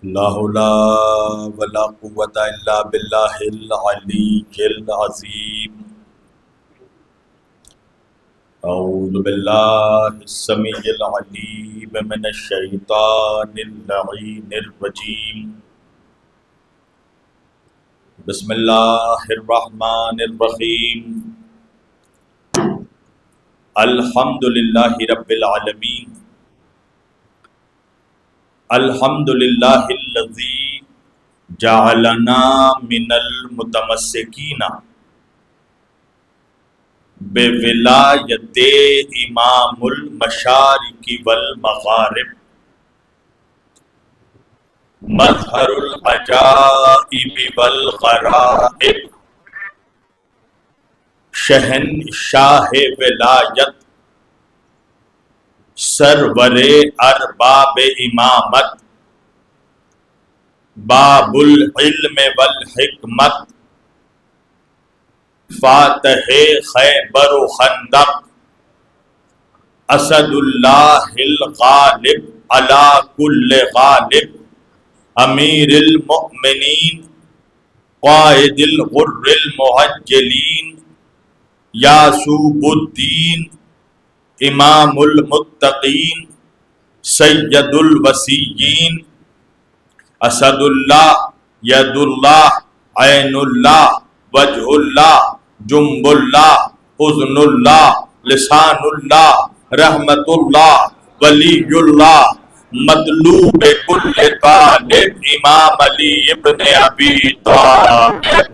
لا حول ولا قوة إلا بالله العلي العظيم. أعوذ بالله السميع العليم من الشيطان اللعين الرجيم. بسم الله الرحمن الرحيم. الحمد لله رب العالمين. الحمد للہ الذی جعلنا من المتمسکین بولایت امام المشارق والمغارب مظہر العجائب والغرائب شہنشاہ ولایت سرور ارباب امامت باب العلم والحکمت فاتح خیبر و خندق اسد اللہ الغالب علی کل غالب امیر المؤمنین قائد الغر المحجلین یاسوب الدین امام المتقین سید الوسیین اسد اللہ ید اللہ عین اللہ وجہ اللہ جنب اللہ اذن اللہ لسان اللہ رحمت اللہ ولی اللہ مطلوب کل طالب امام علی ابن ابی طالب.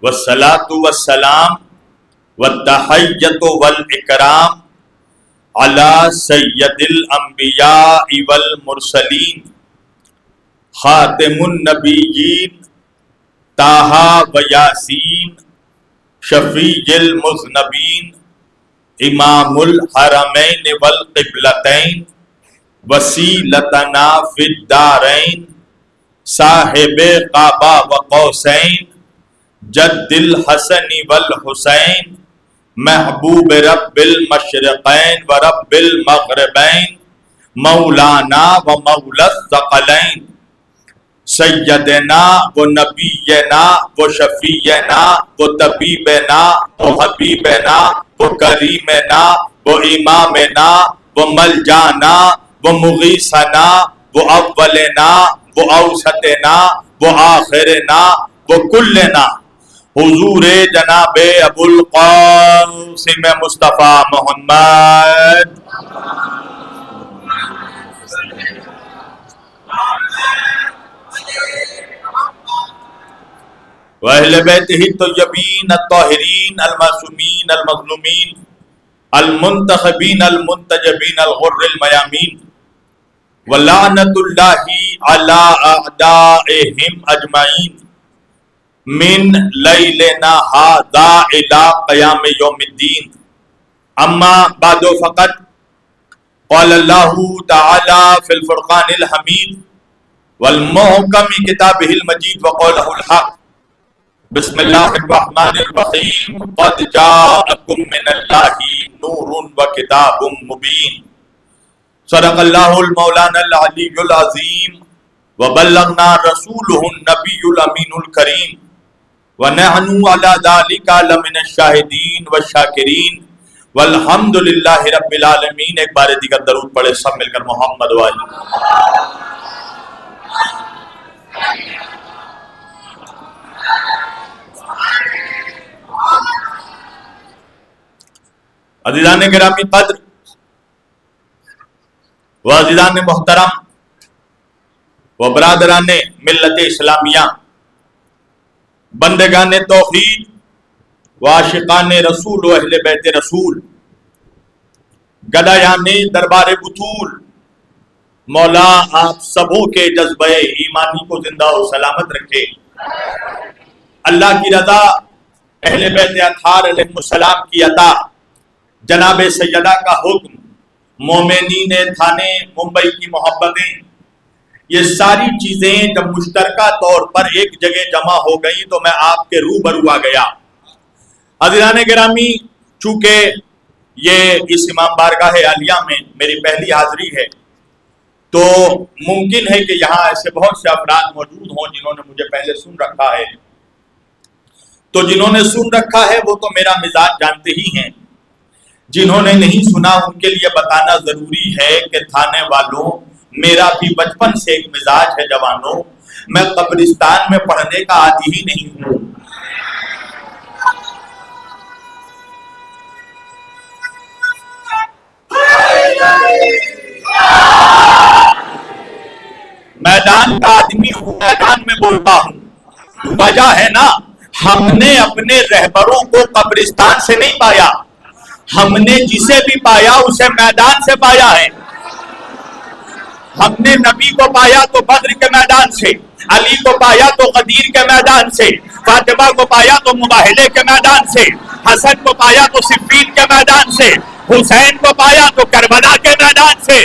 والصلاة والسلام والتحیۃ والاکرام علی سید الانبیاء والمرسلین خاتم النبیین طٰہٰ و یاسین شفیع المذنبین امام الحرمین والقبلتین وسیلتنا فی الدارین صاحب قبا و قوسین جد الحسن والحسین محبوب رب المشرقین و رب المغربین مولانا و مولا الثقلین سیدنا و نبینا و شفیعنا و طبیبنا و حبیبنا و کریمنا و امامنا و ملجانا و مغیثنا و اولنا و اوسطنا و آخرنا و کلنا حضور جناب ابو القاسم مصطفیٰ محمد وَأَهْلِ بَيْتِهِ الطَّيِّبِينَ الطَّاهِرِينَ الْمَعْصُومِينَ الْمَظْلُومِينَ الْمُنْتَخَبِينَ الْمُنْتَجَبِينَ الْغُرِّ الْمَيَامِينَ وَلَعْنَةُ اللَّهِ عَلَىٰ أَعْدَائِهِمْ أَجْمَعِينَ من لیلنا ھذا الی قیام یوم الدین. اما بعد فقط قال اللہ تعالی فی الفرقان الحمید والمحکم کتابہ المجید وقولہ الحق. بسم اللہ الرحمن الرحیم قد جاءکم من اللہ نور وکتاب مبین. صدق اللہ المولانا العلی العظیم وبلغنا رسولہ النبی الامین الکریم وَنَحْنُ عَلَى ذَلِكَ لَمِنَ الشَّاهِدِينَ وَالشَّاكِرِينَ وَالْحَمْدُ لِلَّهِ رَبِّ الْعَالَمِينَ. ایک بار دیگر درود پڑھے سب مل کر محمد والی. عزیزان گرامی قدر و عزیزان محترم و برادران ملت اسلامیہ، بندگان توحید و عاشقان رسول و اہل بیت رسول، گدایان دربار بطول، مولا آپ سبوں کے جذبہ ایمانی کو زندہ و سلامت رکھے. اللہ کی رضا، اہل بیت اطہار علیہ السلام کی عطا، جناب سیدہ کا حکم، مومنین تھانے ممبئی کی محبتیں، یہ ساری چیزیں جب مشترکہ طور پر ایک جگہ جمع ہو گئی تو میں آپ کے روبرو آ گیا. عزیزان گرامی، چونکہ یہ اس امام بارگاہ عالیہ میں میری پہلی حاضری ہے تو ممکن ہے کہ یہاں ایسے بہت سے افراد موجود ہوں جنہوں نے مجھے پہلے سن رکھا ہے، تو جنہوں نے سن رکھا ہے وہ تو میرا مزاج جانتے ہی ہیں، جنہوں نے نہیں سنا ان کے لیے بتانا ضروری ہے کہ تھانے والوں، میرا بھی بچپن سے ایک مزاج ہے جوانوں، میں قبرستان میں پڑھنے کا عادی ہی نہیں ہوں۔ میدان کا آدمی ہوں، میدان میں بولتا ہوں۔ وجہ ہے نا، ہم نے اپنے رہبروں کو قبرستان سے نہیں پایا، ہم نے جسے بھی پایا اسے میدان سے پایا ہے۔ ہم نے نبی کو پایا تو بدر کے میدان سے، علی کو پایا تو غدیر کے میدان سے، فاطمہ کو پایا تو مباہلے کے میدان سے، حسن کو پایا تو صفین کے میدان سے، حسین کو پایا تو کربلا کے میدان سے۔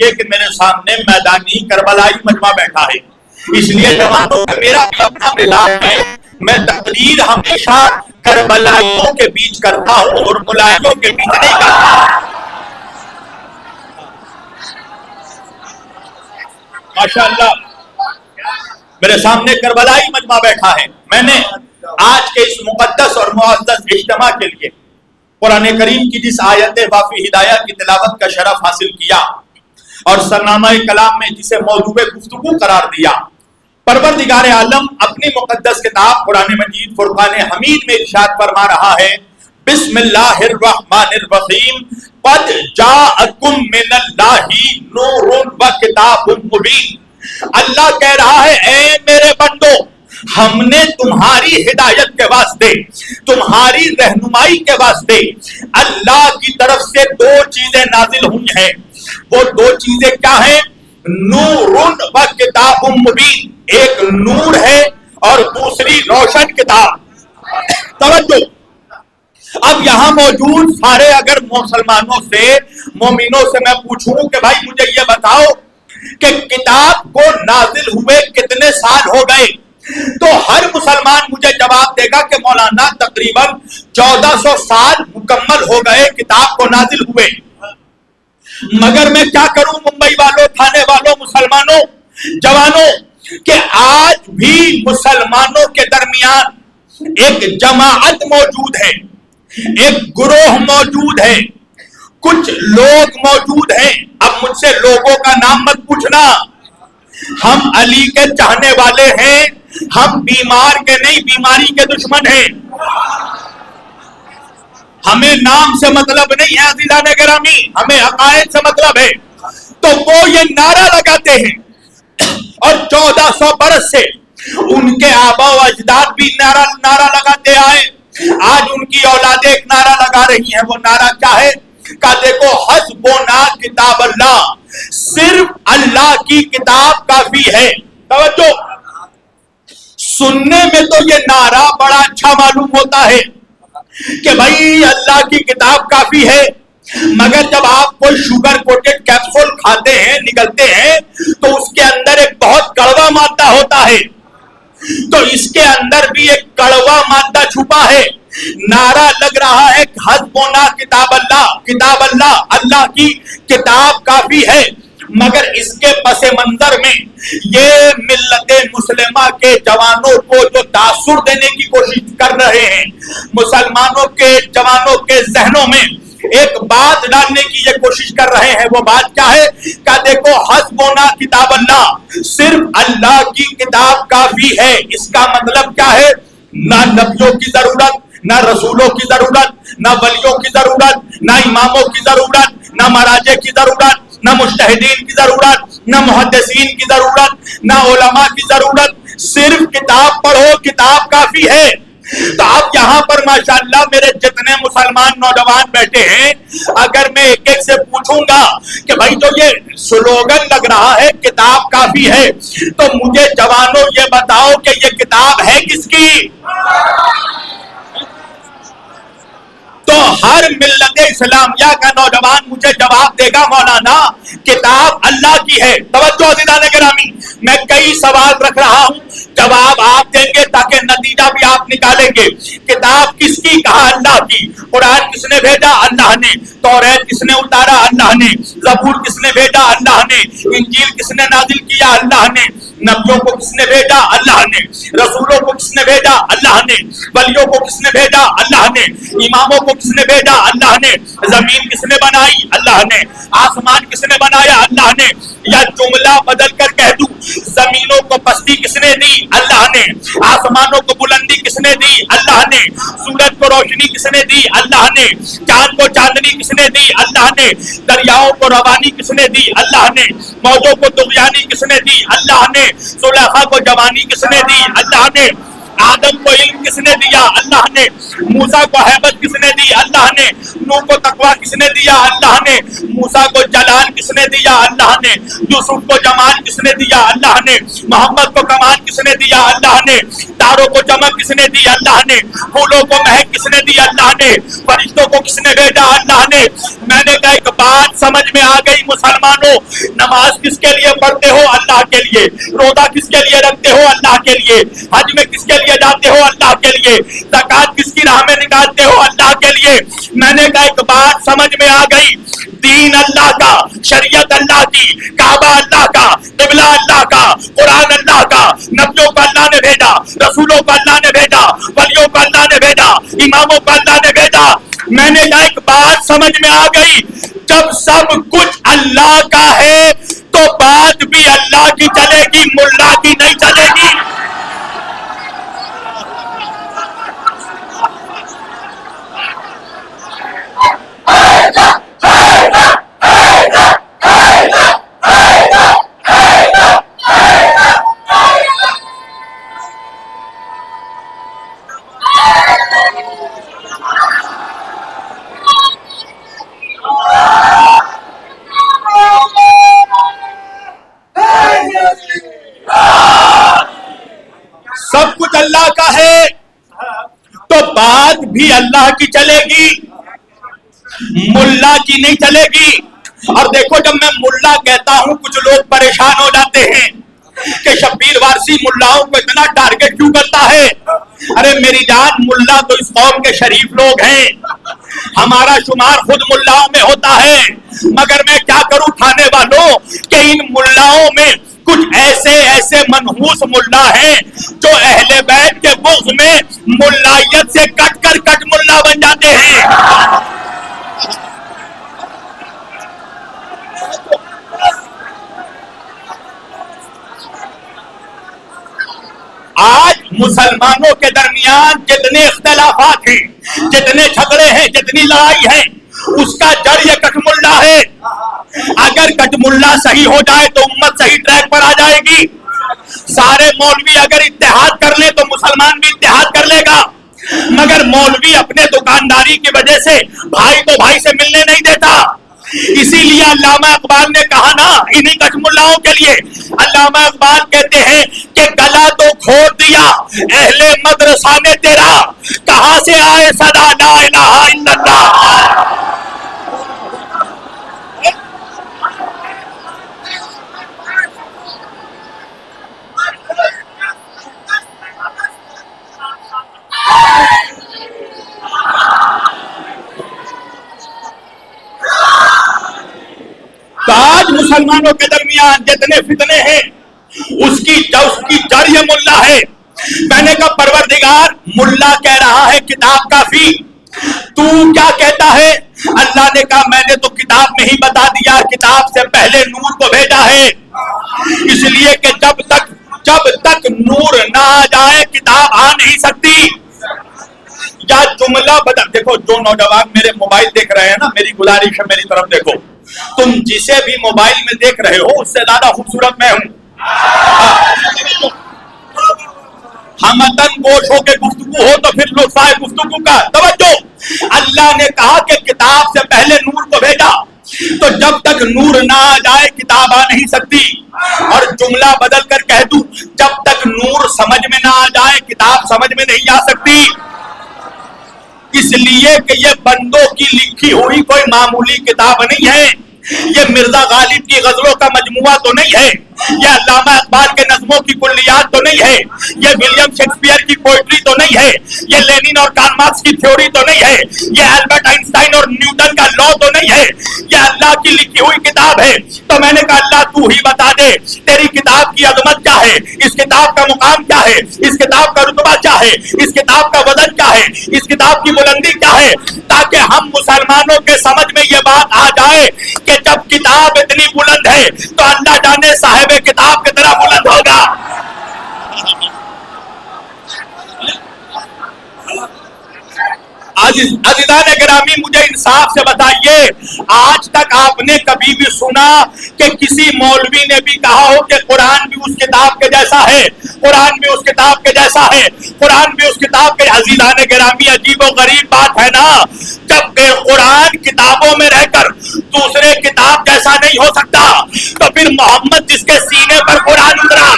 یہ کہ میرے سامنے میدانی کربلائی مجمع بیٹھا ہے، اس لیے جوانوں کا میرا بھی اپنا مزاج ہے، میں تقریر ہمیشہ کربلائیوں کے بیچ کرتا ہوں اور ملائیوں کے بیچ نہیں کرتا۔ ماشاءاللہ میرے سامنے کربلائی مجمع بیٹھا ہے۔ میں نے آج کے اس مقدس اور معزز اجتماع کے لیے قرآن کریم کی جس آیت وافی ہدایہ کی تلاوت کا شرف حاصل کیا اور سرنامہ کلام میں جسے موضوع گفتگو قرار دیا، پروردگار عالم اپنی مقدس کتاب قرآن مجید فرقان حمید میں ارشاد فرما رہا ہے، بسم اللہ الرحمن الرحیم، قد جاءکم من اللہ نور و کتاب مبین۔ اللہ کہہ رہا ہے، اے میرے بندو، ہم نے تمہاری ہدایت کے واسطے، تمہاری رہنمائی کے واسطے اللہ کی طرف سے دو چیزیں نازل ہوئی ہیں۔ وہ دو چیزیں کیا ہیں؟ نور و کتاب مبین، ایک نور ہے اور دوسری روشن کتاب۔ توجہ، اب یہاں موجود سارے اگر مسلمانوں سے، مومنوں سے میں پوچھوں کہ بھائی مجھے یہ بتاؤ کہ کتاب کو نازل ہوئے کتنے سال ہو گئے، تو ہر مسلمان مجھے جواب دے گا کہ مولانا تقریباً 1400 سال مکمل ہو گئے کتاب کو نازل ہوئے۔ مگر میں کیا کروں ممبئی والوں، تھانے والوں، مسلمانوں، جوانوں، کہ آج بھی مسلمانوں کے درمیان ایک جماعت موجود ہے، ایک گروہ موجود ہے، کچھ لوگ موجود ہیں۔ اب مجھ سے لوگوں کا نام مت پوچھنا، ہم علی کے چاہنے والے ہیں، ہم بیمار کے نہیں، بیماری کے دشمن ہیں۔ ہمیں نام سے مطلب نہیں ہے عزیزان گرامی، ہمیں عقائد سے مطلب ہے۔ تو وہ یہ نعرہ لگاتے ہیں اور 1400 برس سے ان کے آبا و اجداد بھی نعرہ لگاتے آئے، آج ان کی اولادیں ایک نعرہ لگا رہی ہیں۔ وہ نعرہ کیا ہے؟ کہ دیکھو، حسبنا کتاب اللہ، صرف اللہ کی کتاب کافی ہے۔ توجہ، سننے میں تو یہ نعرہ بڑا اچھا معلوم ہوتا ہے کہ بھائی اللہ کی کتاب کافی ہے، مگر جب آپ کوئی شوگر کوٹڈ کیپسول کھاتے ہیں، نگلتے ہیں، تو اس کے اندر ایک بہت کڑوا مادہ ہوتا ہے، تو اس کے اندر بھی ایک کڑوا مادہ چھپا ہے۔ نعرہ لگ رہا ہے کہ حسبنا کتاب اللہ، کتاب اللہ، اللہ کی کتاب کافی ہے، مگر اس کے پس منظر میں یہ ملت مسلمہ کے جوانوں کو جو تاثر دینے کی کوشش کر رہے ہیں، مسلمانوں کے جوانوں کے ذہنوں میں ایک بات ڈالنے کی یہ کوشش کر رہے ہیں۔ وہ بات کیا ہے؟ کہ دیکھو، حسبنا کتاب اللہ، صرف اللہ کی کتاب کافی ہے۔ اس کا مطلب کیا ہے؟ نہ نبیوں کی ضرورت، نہ رسولوں کی ضرورت، نہ ولیوں کی ضرورت، نہ اماموں کی ضرورت، نہ مراجع کی ضرورت، نہ مجتہدین کی ضرورت، نہ محدثین کی ضرورت، نہ علماء کی ضرورت، صرف کتاب پڑھو، کتاب کافی ہے۔ تو اب یہاں پر ماشاءاللہ میرے جتنے مسلمان نوجوان بیٹھے ہیں، اگر میں ایک ایک سے پوچھوں گا کہ بھائی جو یہ سلوگن لگ رہا ہے کتاب کافی ہے، تو مجھے جوانوں یہ بتاؤ کہ یہ کتاب ہے کس کی؟ تو ہر ملت اسلامیہ کا نوجوان مجھے جواب دے گا مولانا کتاب اللہ کی ہے. توجہ عزیزان گرامی، میں کئی سوال رکھ رہا ہوں، جواب آپ دیں گے تاکہ نتیجہ بھی آپ نکالیں گے. کتاب کس کی؟ کہا اللہ کی. قرآن کس نے بھیجا؟ اللہ نے. توریت کس نے اتارا؟ اللہ نے. زبور کس نے بھیجا؟ اللہ نے. انجیل کس نے نازل کیا؟ اللہ نے. نبیوں کو کس نے بھیجا؟ اللہ نے. رسولوں کو کس نے بھیجا؟ اللہ نے. ولیوں کو کس نے بھیجا؟ اللہ نے. اماموں کو کس نے بھیجا؟ اللہ نے. زمین کس نے بنائی؟ اللہ نے. آسمان کس نے بنایا؟ اللہ نے. یا جملہ بدل کر کہہ دوں، زمینوں کو پستی کس نے دی؟ اللہ نے. آسمانوں کو بلندی کس نے دی؟ اللہ نے. سورج کو روشنی کس نے دی؟ اللہ نے. چاند کو چاندنی کس نے دی؟ اللہ نے. دریاؤں کو روانی کس نے دی؟ اللہ نے. موجوں کو طغیانی کس نے دی؟ اللہ نے. زلیخا کو جوانی کس نے دی؟ اللہ نے. آدم کو علم کس نے دیا؟ اللہ نے. موسیٰ کو ہیبت کس نے دی؟ اللہ نے. نوح کو تقویٰ کس نے دیا؟ اللہ نے. موسیٰ کو جلال کس نے دیا؟ اللہ نے. یوسف کو جمال کس نے دیا؟ اللہ نے. محمد کو کمال کس نے دیا؟ اللہ نے. تاروں کو چمک کس نے دی؟ اللہ نے. پھولوں کو مہک کس نے دی؟ اللہ نے. فرشتوں کو کس نے بھیجا؟ اللہ نے. میں نے کہا ایک بات سمجھ میں آ گئی مسلمانوں، نماز کس کے لیے پڑھتے ہو؟ اللہ کے لیے. روزہ کس کے لیے رکھتے ہو؟ اللہ کے لیے. حج میں کس کے لیے جاتے ہو؟ اللہ کے لیے. زکات کس کی راہ میں نکالتے ہو؟ اللہ کے لیے. میں نے کہا ایک بات سمجھ میں آ گئی، دین اللہ کا، شریعت اللہ کی، کعبہ اللہ کا، قبلہ اللہ کا، قرآن اللہ کا، نبیوں کو اللہ نے بھیجا، رسولوں کو اللہ نے بھیجا، ولیوں کو اللہ نے بھیجا، اماموں کو اللہ نے بھیجا. میں نے کہا ایک بات سمجھ میں آ گئی، جب سب کچھ اللہ کا ہے تو بات بھی اللہ کی چلے گی، ملا کی نہیں چلے گی. سب کچھ اللہ کا ہے تو بات بھی اللہ کی چلے گی، ملا کی نہیں چلے گی. اور دیکھو جب میں ملا کہتا ہوں کچھ لوگ پریشان ہو جاتے ہیں کہ شبیر وارسی ملاؤں کو اتنا ٹارگٹ کیوں کرتا ہے. ارے میری جان، ملا تو اس قوم کے شریف لوگ ہیں، ہمارا شمار خود ملاؤں میں ہوتا ہے. مگر میں کیا کروں تھانے والوں کہ ان ملاؤں میں کچھ ایسے منحوس ملا ہیں جو اہل بیت کے بغض میں ملائیت سے کٹ ملا بن جاتے ہیں. آج مسلمانوں کے درمیان جتنے اختلافات ہیں، جتنے جھگڑے ہیں، جتنی لڑائی ہے، اس کا جڑ یہ کٹ ملا ہے. اگر کٹ ملا صحیح ہو جائے تو امت صحیح ٹریک پر آ جائے گی. سارے مولوی اگر اتحاد کر لیں تو مسلمان بھی اتحاد کر لے گا. مگر مولوی اپنے دکانداری کی وجہ سے بھائی کو بھائی سے ملنے نہیں دیتا. اسی لیے علامہ اقبال نے کہا نا انہی کٹ ملاؤں کے لیے، علامہ اقبال کہتے ہیں کہ گلا تو کھول دیا اہل مدرسہ نے تیرا، کہاں سے آئے صدا لا الہ الا اللہ. تو آج مسلمانوں کے درمیان جتنے فتنے ہیں اس کی جڑ یہ ملا ہے. میں نے کہا پروردگار، ملا کہہ رہا ہے کتاب کافی، تو کیا کہتا ہے؟ اللہ نے کہا میں نے تو کتاب میں ہی بتا دیا، کتاب سے پہلے نور کو بھیجا ہے، اس لیے کہ جب تک نور نہ آ جائے کتاب آ نہیں سکتی. یا جملہ بدل. دیکھو جو نوجوان میرے موبائل دیکھ رہے ہیں نا، میری گزارش ہے میری طرف دیکھو، تم جسے بھی موبائل میں دیکھ رہے ہو اس سے زیادہ خوبصورت میں ہوں. ہمتن گوش ہو کے گفتگو ہو تو پھر لطف آئے گفتگو کا. توجہ، اللہ نے کہا کہ کتاب سے پہلے نور کو بھیجا، تو جب تک نور نہ آ جائے کتاب آ نہیں سکتی. اور جملہ بدل کر کہہ دوں، جب تک نور سمجھ میں نہ آ جائے کتاب سمجھ میں نہیں آ سکتی. اس لیے کہ یہ بندوں کی لکھی ہوئی کوئی معمولی کتاب نہیں ہے، یہ مرزا غالب کی غزلوں کا مجموعہ تو نہیں ہے، یہ علامہ اقبال کے نظموں کی کلیات تو نہیں ہے، یہ ولیم شیکسپیئر کی پوئٹری تو نہیں ہے، یہ لینن اور کارل مارکس کی تھیوری تو نہیں ہے، یہ البرٹ آئنسٹائن اور نیوٹن کا لا تو نہیں ہے، یہ اللہ کی لکھی ہوئی کتاب ہے۔ تو میں نے کہا اللہ تو ہی بتا دے تیری کتاب کی عظمت کیا ہے، اس کتاب کا مقام کیا ہے، اس کتاب کا رتبہ کیا ہے، اس کتاب کا وزن کیا ہے، اس کتاب کی بلندی کیا ہے، تاکہ ہم مسلمانوں کے سمجھ میں یہ بات آ جائے کہ جب کتاب اتنی بلند ہے تو اللہ جانے صاحب کتاب کی طرح بلند ہوگا۔ عزیزان گرامی، مجھے انصاف سے بتائیے، آج تک آپ نے کبھی بھی سنا کہ کسی مولوی نے بھی کہا ہو کہ قرآن بھی اس کتاب کے جیسا ہے، قرآن بھی اس کتاب کے جیسا ہے، قرآن بھی اس کتاب کے؟ عزیزان گرامی، عجیب و غریب بات ہے نا، جب قرآن کتابوں میں رہ کر دوسرے کتاب جیسا نہیں ہو سکتا تو پھر محمد جس کے سینے پر قرآن اترا،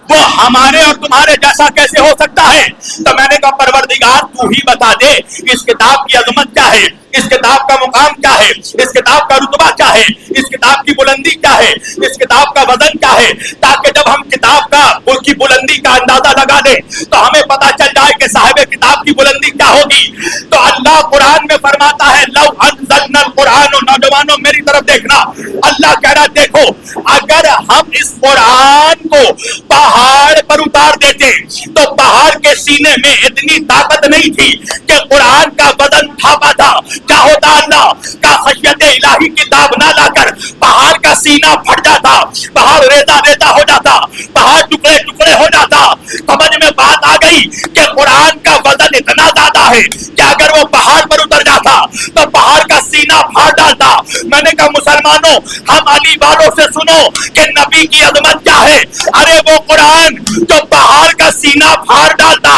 وہ ہمارے اور تمہارے جیسا کیسے ہو سکتا ہے؟ تو میں نے کہا پروردگار تو ہی بتا دے اس کتاب کی عظمت کیا ہے، اس کتاب کا مقام کیا ہے، اس کتاب کا رتبہ کیا ہے، اس کتاب کی بلندی کیا ہے، اس کتاب کا وزن کیا ہے، تاکہ جب ہم کتاب کا کی بلندی کا اندازہ لگا لیں تو ہمیں پتا چل جائے کہ صاحب کتاب کی بلندی کیا ہوگی۔ تو اللہ قرآن میں فرماتا ہے لو انزلنا القرآن، نوجوانوں میری طرف دیکھنا، اللہ کہہ رہا دیکھو اگر ہم اس قرآن کو پہاڑ پر اتار دیتے تو پہاڑ کے سینے میں اتنی طاقت نہیں تھی کہ قرآن کا وزن اٹھا پاتا۔ کیا ہوتا؟ اللہ کا خشیت الہی کتاب نہ لا کر پہاڑ کا سینہ پھٹ جاتا، پہاڑ ریزہ ریزہ ہو جاتا، پہاڑ ٹکڑے ٹکڑے ہو جاتا۔ سمجھ میں بات آ گئی کہ قرآن کا وزن اتنا زیادہ ہے کہ اگر وہ پہاڑ پر اتر جاتا تو پہاڑ کا سینہ پھاڑ ڈالتا۔ میں نے کہا مسلمانوں ہم علی والوں سے سنو کہ نبی کی عظمت کیا ہے۔ ارے وہ قرآن جو پہاڑ کا سینہ پھاڑ ڈالتا،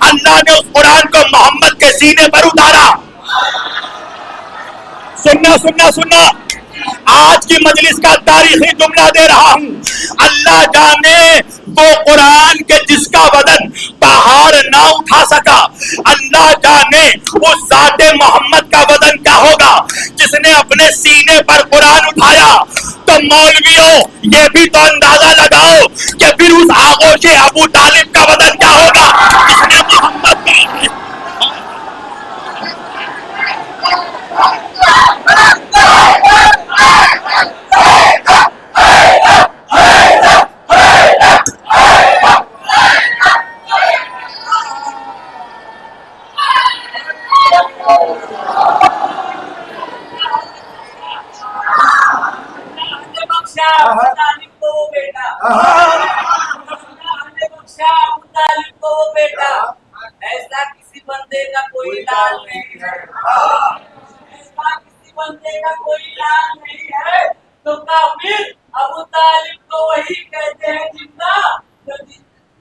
اللہ نے اس قرآن کو محمد کے سینے پر اتارا۔ سننا سننا سننا، آج کی مجلس کا تاریخی جملہ دے رہا ہوں، اللہ جانے وہ قرآن کے جس کا وزن پہاڑ نہ اٹھا سکا، اللہ جانے اس ذات محمد کا وزن کیا ہوگا جس نے اپنے سینے پر قرآن اٹھایا۔ تو مولویوں یہ بھی تو اندازہ لگاؤ کہ پھر اس آغوش ابو طالب کا وزن کیا ہوگا جس نے محمد کا۔ ایسا کسی بندے کا کوئی علاج نہیں ہے، ایسا کسی بندے کا کوئی علاج نہیں ہے۔ تو کافر ابو طالب کو وہی کہتے ہیں جندا،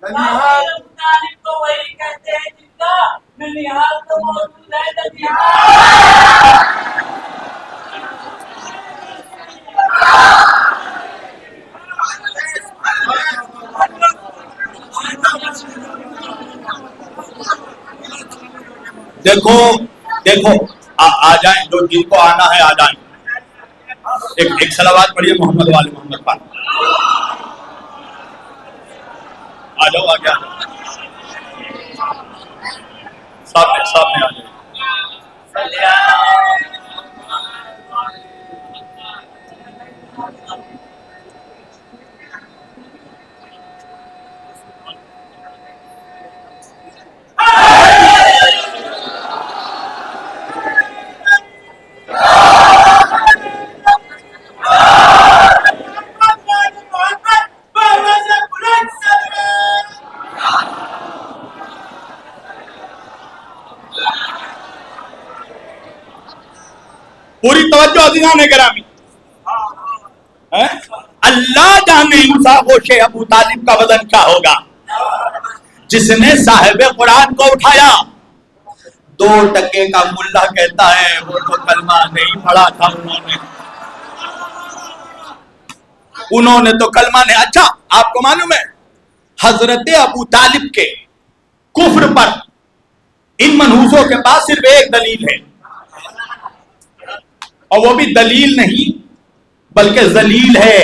ابو طالب کو وہی کہتے ہیں جندا، ننیہال تو موجود ہے ننیہال۔ دیکھو دیکھو آ جائیں، جو جن کو آنا ہے آ جائیں۔ ایک صلوات پڑھیے محمد والے محمد پر۔ آ جاؤ آ جاؤ، سامنے آ جائیں۔ پوری توجہ عزیزان گرامی، اللہ جانے اس آغوش ابو طالب کا وزن کیا ہوگا جس نے صاحب قرآن کو اٹھایا۔ 2% کا ملا کہتا ہے وہ تو کلمہ نہیں پڑھا تھا انہوں نے۔ انہوں نے تو کلمہ نے. اچھا آپ کو معلوم ہے حضرت ابو طالب کے کفر پر ان منحوسوں کے پاس صرف ایک دلیل ہے, اور وہ بھی دلیل نہیں بلکہ ذلیل ہے.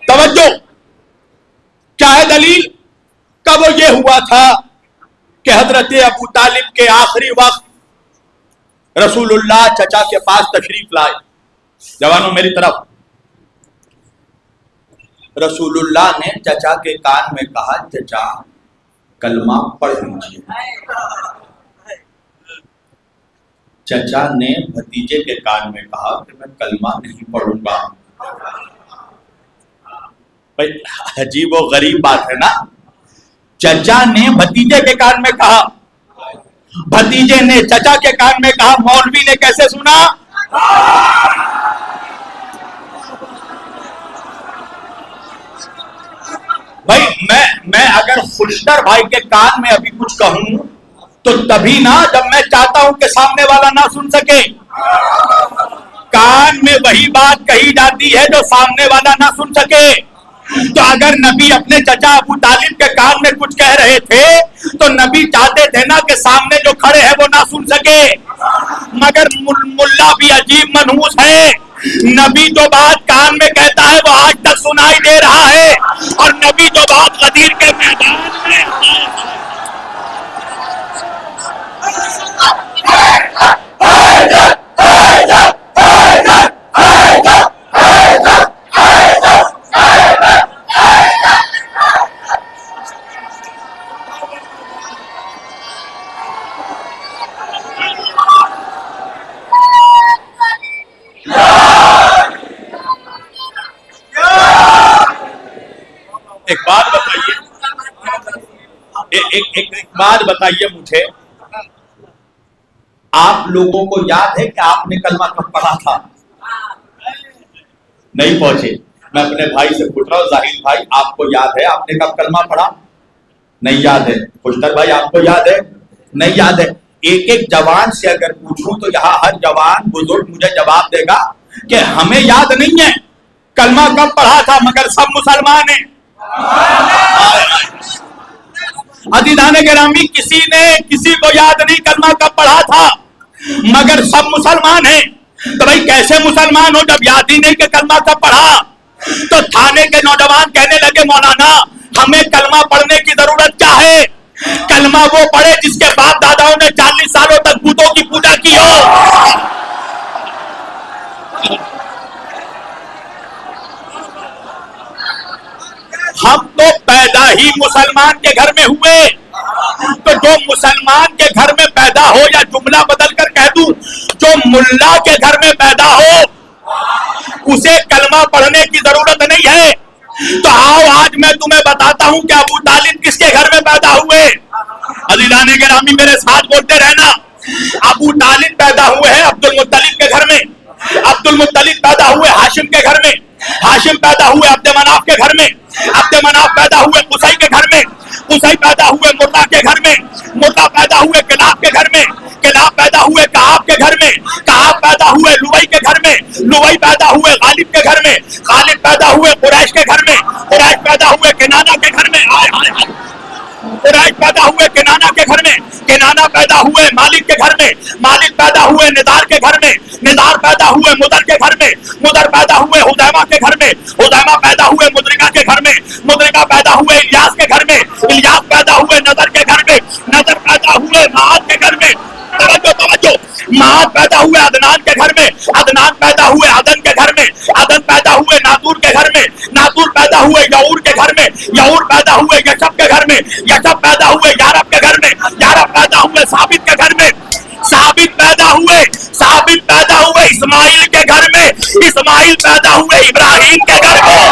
توجہ, کیا ہے دلیل؟ کہ وہ یہ ہوا تھا کہ حضرت ابو طالب کے آخری وقت رسول اللہ چچا کے پاس تشریف لائے. جوانوں میری طرف, رسول اللہ نے چچا کے کان میں کہا چچا کلمہ پڑھ لیجیے. چچا نے بھتیجے کے کان میں کہا کہ میں کلمہ نہیں پڑھوں گا. عجیب و غریب بات ہے نا, چچا نے بھتیجے کے کان میں کہا, بھتیجے نے چچا کے کان میں کہا. مولوی نے کیسے سنا؟ بھائی میں اگر خوشتر بھائی کے کان میں ابھی کچھ کہوں تو تبھی نا جب میں چاہتا ہوں کہ سامنے والا نہ سن سکے. کان میں وہی بات کہی جاتی ہے جو سامنے والا نہ سن سکے. تو اگر نبی اپنے چچا ابو طالب کے کان میں کچھ کہہ رہے تھے تو نبی چاہتے تھے نا کہ سامنے جو کھڑے ہیں وہ نہ سن سکے. مگر ملا بھی عجیب منحوس ہے, نبی جو بات کان میں کہتا ہے وہ آج تک سنائی دے رہا ہے, اور نبی جو بات غدیر کے میدان میں ایک بات بتائیے مجھے, آپ لوگوں کو یاد ہے کہ آپ نے کلمہ کب پڑھا تھا؟ نہیں پہنچے. میں اپنے بھائی سے پوچھ رہا ہوں, ظاہر بھائی آپ کو یاد ہے آپ نے کب کلمہ پڑھا؟ نہیں یاد ہے. خوشتر بھائی آپ کو یاد ہے؟ نہیں یاد ہے. ایک ایک جوان سے اگر پوچھوں تو یہاں ہر جوان بزرگ مجھے جواب دے گا کہ ہمیں یاد نہیں ہے کلمہ کب پڑھا تھا, مگر سب مسلمان ہیں. عزیزان گرامی, کسی کو یاد نہیں کلمہ کب پڑھا تھا, مگر سب مسلمان ہیں. تو بھائی کیسے مسلمان ہو جب یاد ہی نہیں کہ کلمہ کب پڑھا؟ تو تھانے کے نوجوان کہنے لگے مولانا ہمیں کلمہ پڑھنے کی ضرورت کیا ہے؟ کلمہ وہ پڑھے جس کے باپ داداؤں نے 40 سالوں تک بتوں کی پوجا کی ہو. ہم تو پیدا ہی مسلمان کے گھر میں ہوئے, تو جو مسلمان کے گھر میں پیدا ہو, یا جملہ بدل کر کہہ دوں جو ملا کے گھر میں پیدا ہو اسے کلمہ پڑھنے کی ضرورت نہیں ہے. تو آؤ آج میں تمہیں بتاتا ہوں کہ ابو طالب کس کے گھر میں پیدا ہوئے. عزیزان گرامی میرے ساتھ بولتے رہنا. ابو طالب پیدا ہوئے ہیں عبد المطلب کے گھر میں, عبد المطلب پیدا ہوئے ہاشم کے گھر میں, ہاشم پیدا ہوئے عبد مناف کے گھر میں, عبد مناف پیدا ہوئے قصی کے گھر میں, قصی پیدا ہوئے مرہ کے گھر میں, مرہ پیدا ہوئے کلاب کے گھر میں, کلاب پیدا ہوئے کعاب کے گھر میں, کعاب پیدا ہوئے لوئی کے گھر میں, لوئی پیدا ہوئے غالب کے گھر میں, غالب پیدا ہوئے قریش کے گھر میں, قریش پیدا ہوئے کنانہ کے گھر میں, قریش پیدا ہوئے کنانہ کے گھر میں, کنانہ پیدا ہوئے مالک کے گھر میں, مالک پیدا ہوئے نزار کے گھر میں, نزار پیدا ہوئے مدر کے گھر میں, مدر پیدا ہوئے حذیمہ کے گھر میں, حذیمہ پیدا ہوئے مدرکہ کے گھر میں, مدرکہ پیدا ہوئے الیاس کے گھر میں, الیاس پیدا ہوئے نظر کے گھر میں, نظر پیدا ہوئے معاذ کے گھر میں, توجہ معاذ پیدا ہوئے عدنان کے گھر میں, عدنان پیدا ہوئے عدن کے گھر میں, عدن پیدا ہوئے ناطور کے گھر میں, ناطور پیدا ہوئے یعور کے گھر میں, یعور پیدا ہوئے یشب کے گھر میں, یشب پیدا ہوئے یارب کے گھر میں, یارب پیدا ہوئے ثابت کے گھر میں, ثابت پیدا ہوئے, ثابت پیدا ہوئے اسماعیل کے گھر میں, اسماعیل پیدا ہوئے ابراہیم کے گھر میں.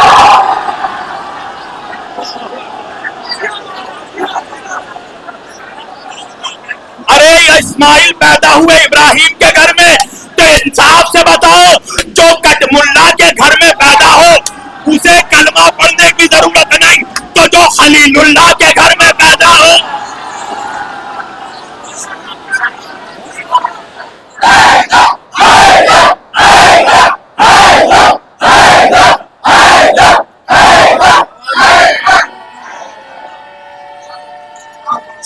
ارے اسماعیل پیدا ہوئے ابراہیم کے گھر میں, تو انصاف سے بتاؤ جو کٹ ملا کے گھر میں پیدا ہو اسے کلمہ پڑھنے کی ضرورت نہیں, تو جو خلیل اللہ کے گھر میں پیدا ہو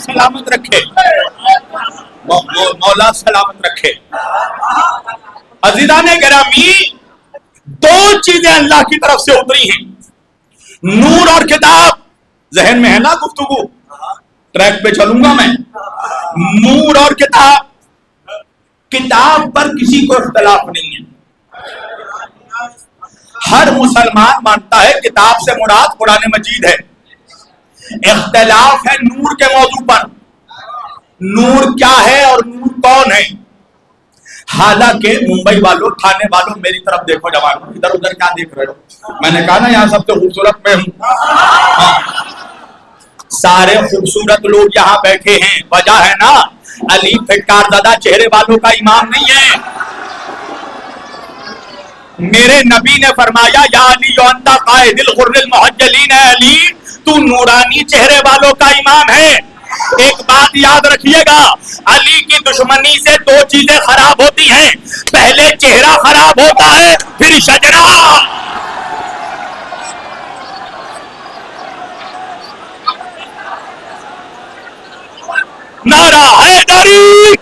سلامت رکھے، مولا سلامت رکھے۔ عزیزان گرامی، دو چیزیں اللہ کی طرف سے اتری ہیں، نور اور کتاب۔ ذہن میں ہے نا گفتگو؟ ٹریک پہ چلوں گا میں۔ نور اور کتاب، کتاب پر کسی کو اختلاف نہیں ہے، ہر مسلمان مانتا ہے کتاب سے مراد قرآن مجید ہے۔ اختلاف ہے نور کے موضوع پر، نور کیا ہے اور نور کون ہے۔ حالانکہ ممبئی والوں، تھانے والوں، میری طرف دیکھو جوانوں، ادھر ادھر کیا دیکھ رہے ہو؟ میں نے کہا نا یہاں سب سے خوبصورت میں ہوں۔ سارے خوبصورت لوگ یہاں بیٹھے ہیں، وجہ ہے نا علی پھٹکار زدہ چہرے والوں کا امام نہیں ہے۔ میرے نبی نے فرمایا یا علی انت قائد الغر المحجلین، علی تو نورانی چہرے والوں کا امام ہے۔ ایک بات یاد رکھیے گا، علی کی دشمنی سے دو چیزیں خراب ہوتی ہیں، پہلے چہرہ خراب ہوتا ہے، پھر شجرہ۔ نعرہ حیدری،